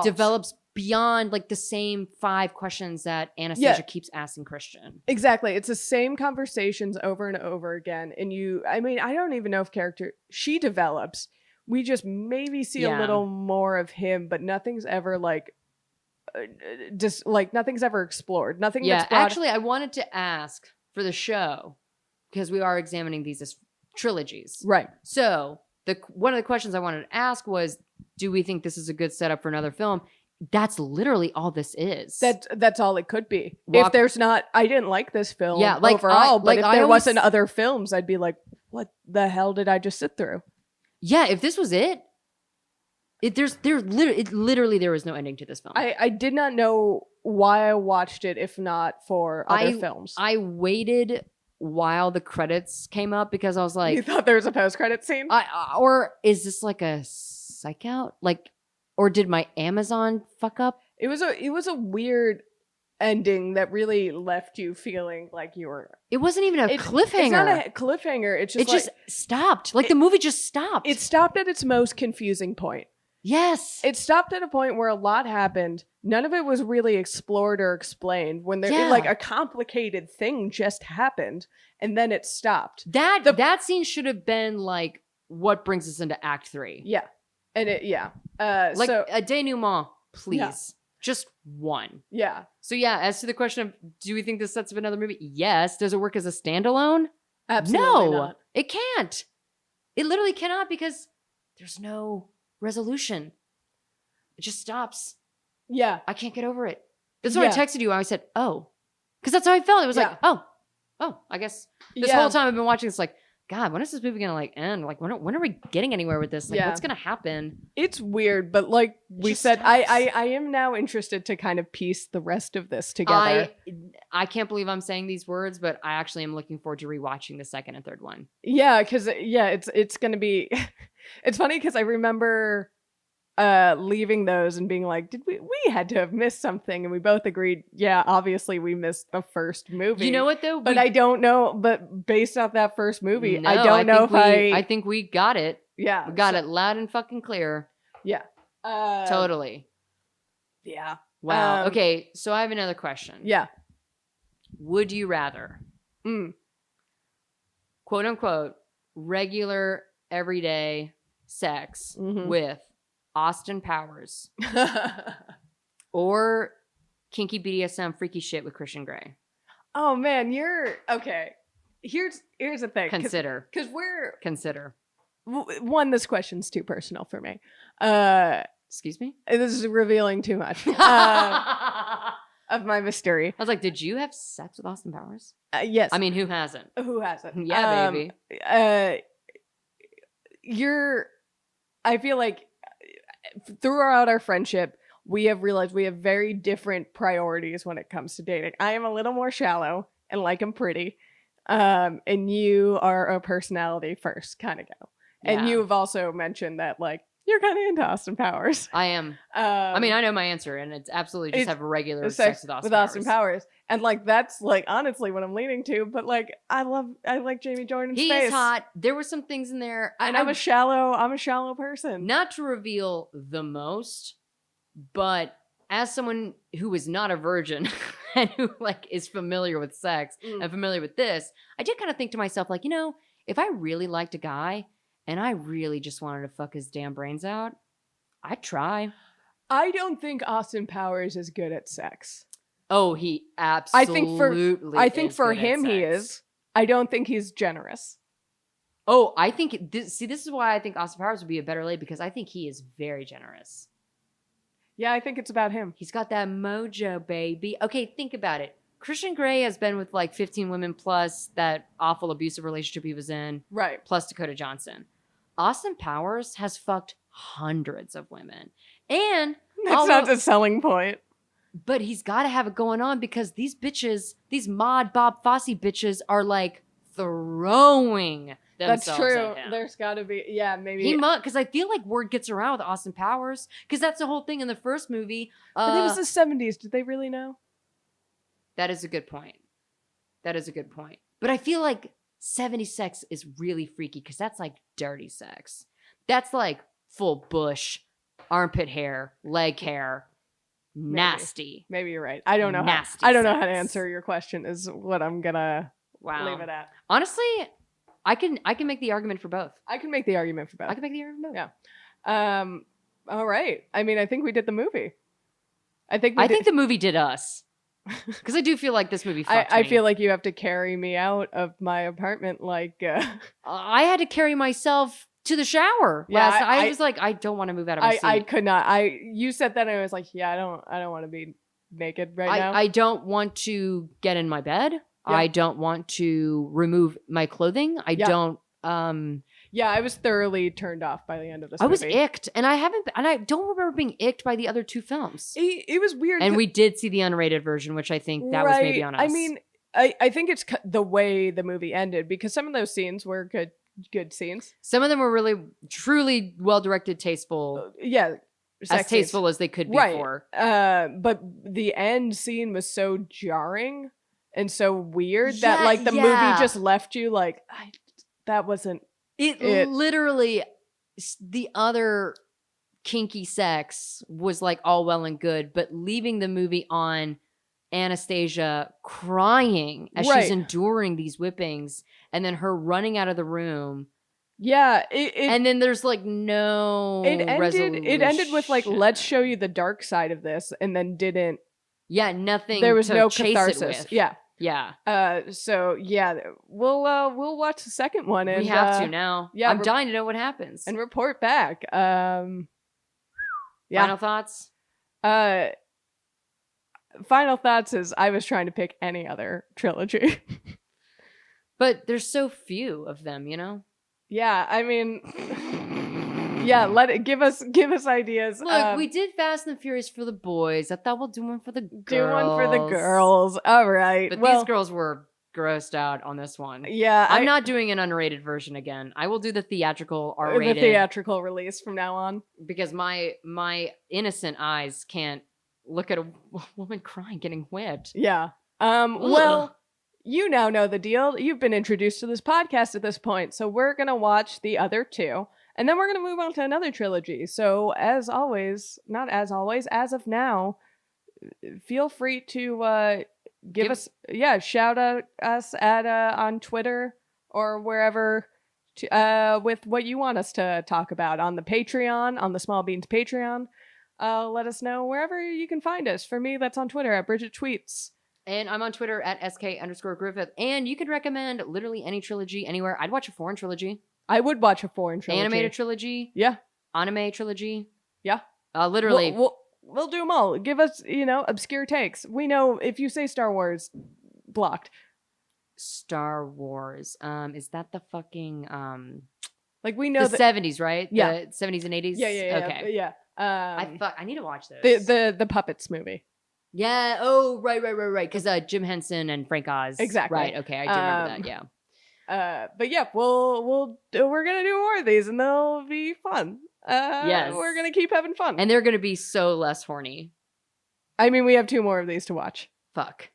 develops beyond like the same 5 questions that Anastasia keeps asking Christian. Exactly. It's the same conversations over and over again. And I don't even know if she develops. We just maybe see a little more of him, but nothing's ever nothing's ever explored. Nothing. Yeah. Actually, I wanted to ask for the show, because we are examining these as trilogies. Right. So one of the questions I wanted to ask was, do we think this is a good setup for another film? That's literally all this is. That's all it could be. If there's not, I didn't like this film overall, but if there wasn't other films, I'd be like, what the hell did I just sit through? Yeah, if this was it, literally there was no ending to this film. I did not know why I watched it if not for other films. I waited while the credits came up because I was like, you thought there was a post-credit scene? Or is this like a psych out? Or did my Amazon fuck up? It was a weird ending that really left you feeling like you were. It wasn't even a cliffhanger. It's not a cliffhanger. It just stopped. The movie just stopped. It stopped at its most confusing point. Yes. It stopped at a point where a lot happened. None of it was really explored or explained. When a complicated thing just happened, and then it stopped. That scene should have been like what brings us into Act 3. Yeah. And so a denouement, please. Yeah. Just one. Yeah. So yeah, as to the question of, do we think this sets up another movie? Yes. Does it work as a standalone? Absolutely not. It can't. It literally cannot, because there's no resolution. It just stops. Yeah. I can't get over it. That's when I texted you. I said, oh. Because that's how I felt. It was like, oh, I guess this whole time I've been watching this, like, God, when is this movie gonna end? Like, when are we getting anywhere with this? Like, what's gonna happen? It's weird, but like we said, I am now interested to kind of piece the rest of this together. I can't believe I'm saying these words, but I actually am looking forward to rewatching the second and third one. Yeah, because it's gonna be. It's funny because I remember leaving those and being like, did we had to have missed something? And we both agreed, yeah, obviously we missed the first movie. You know what though? But I don't know. But based off that first movie, No, I don't know if I think we got it. Yeah. We got it loud and fucking clear. Yeah. Totally. Yeah. Wow. Okay, so I have another question. Yeah. Would you rather, quote unquote, regular everyday sex with Austin Powers or kinky BDSM freaky shit with Christian Grey? Oh man, you're okay. Here's the thing. Consider. Because Consider. This question's too personal for me. Excuse me? This is revealing too much of my mystery. I was like, did you have sex with Austin Powers? Yes. I mean, who hasn't? Who hasn't? Yeah, baby. I feel like throughout our friendship, we have realized we have very different priorities when it comes to dating. I am a little more shallow and like I'm pretty. And you are a personality first kind of gal. And Yeah. you have also mentioned that like you're kind of into Austin Powers. I am. I mean, I know my answer, and it's absolutely just have regular sex with Austin Powers. And like that's like honestly what I'm leaning to. But like I like Jamie Jordan's face. He's hot. There were some things in there. And I'm a shallow person. Not to reveal the most, but as someone who is not a virgin and who like is familiar with sex and familiar with this, I did kind of think to myself, like, you know, if I really liked a guy and I really just wanted to fuck his damn brains out, I'd try. I don't think Austin Powers is good at sex. Oh, he absolutely I think for him he is. I don't think he's generous. Oh, I think this is why I think Austin Powers would be a better lead, because I think he is very generous. Yeah, I think it's about him. He's got that mojo, baby. Okay, think about it. Christian Grey has been with like 15 women plus that awful abusive relationship he was in. Right. Plus Dakota Johnson. Austin Powers has fucked hundreds of women. And That's not the selling point. But he's got to have it going on, because these bitches, these mod Bob Fosse bitches are like throwing themselves That's true. at him. There's got to be, yeah, maybe. He might, because I feel like word gets around with Austin Powers, because that's the whole thing in the first movie. But it was the 70s. Did they really know? That is a good point. But I feel like 70s sex is really freaky, because that's like dirty sex. That's like full bush, armpit hair, leg hair, nasty. Maybe you're right. I don't know. Nasty I don't know how to sex. answer your question. Is what I'm gonna leave it at. Honestly, I can make the argument for both. I can make the argument for both. I can make the argument for both. Yeah. All right. I mean, I think we did the movie. I think the movie did us. Because I do feel like this movie fucked I me. feel like you have to carry me out of my apartment like... I had to carry myself to the shower. Yeah, I was like, I don't want to move out of my seat. I could not. You said that and I was like, yeah, I don't want to be naked right now. I don't want to get in my bed. Yeah. I don't want to remove my clothing. I don't... Yeah, I was thoroughly turned off by the end of this movie. I was icked, and I don't remember being icked by the other two films. It was weird. And we did see the unrated version, which I think that was maybe on us. I mean, I think it's the way the movie ended, because some of those scenes were good scenes. Some of them were really, truly well-directed, tasteful. As tasteful scenes. As they could be for. But the end scene was so jarring and so weird that like the movie just left you like, that wasn't it. Literally, the other kinky sex was like all well and good, but leaving the movie on Anastasia crying as she's enduring these whippings, and then her running out of the room. Yeah, and then there's like no resolution. It ended with like, let's show you the dark side of this, and then didn't. Yeah, nothing. There was no chase catharsis. It with. Yeah. So yeah, we'll watch the second one, and we have to now. Yeah, I'm dying to know what happens and report back. Final thoughts. Final thoughts is I was trying to pick any other trilogy, but there's so few of them, you know. Yeah, I mean, give us ideas. Look, we did Fast and the Furious for the boys. I thought we'll do one for the girls. Do one for the girls. All right. But these girls were grossed out on this one. Yeah, I'm not doing an unrated version again. I will do the theatrical the R-rated theatrical release from now on. because my innocent eyes can't look at a woman crying getting whipped. Yeah. Well, you now know the deal. You've been introduced to this podcast at this point, so we're gonna watch the other two, and then we're gonna move on to another trilogy. So as always, not as always, as of now, feel free to give us shout out us at on Twitter or wherever with what you want us to talk about on the Patreon, on the Small Beans Patreon. Let us know wherever you can find us. For me, that's on Twitter at Bridgett Tweets. And I'm on Twitter at sk_Griffith. And you could recommend literally any trilogy anywhere. I'd watch a foreign trilogy. I would watch a foreign trilogy. Animated trilogy. Yeah. Anime trilogy. Yeah. Literally. We'll do them all. Give us, obscure takes. We know if you say Star Wars, blocked. Star Wars. Is that the fucking like we know the 70s, right? Yeah. The 70s and 80s? Yeah. Okay. Yeah. I need to watch those. The Puppets movie. Yeah. Oh, right. Because Jim Henson and Frank Oz. Exactly. Right. Okay. I do remember that. Yeah. But yeah, we're gonna do more of these, and they'll be fun. Yes. We're gonna keep having fun, And they're gonna be so less horny. I mean, we have 2 more of these to watch. Fuck.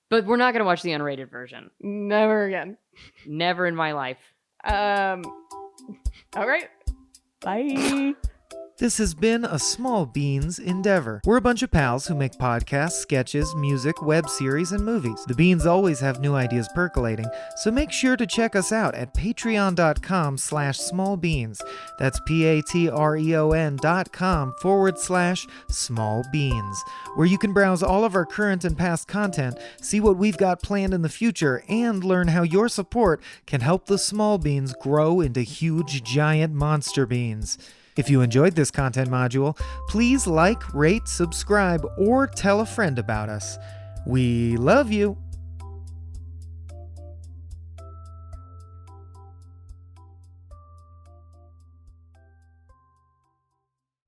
But we're not gonna watch the unrated version. Never again. Never in my life. All right. Bye. This has been a Small Beans endeavor. We're a bunch of pals who make podcasts, sketches, music, web series, and movies. The beans always have new ideas percolating, so make sure to check us out at patreon.com/smallbeans. That's patreon.com/smallbeans, where you can browse all of our current and past content, see what we've got planned in the future, and learn how your support can help the small beans grow into huge, giant monster beans. If you enjoyed this content module, please like, rate, subscribe, or tell a friend about us. We love you!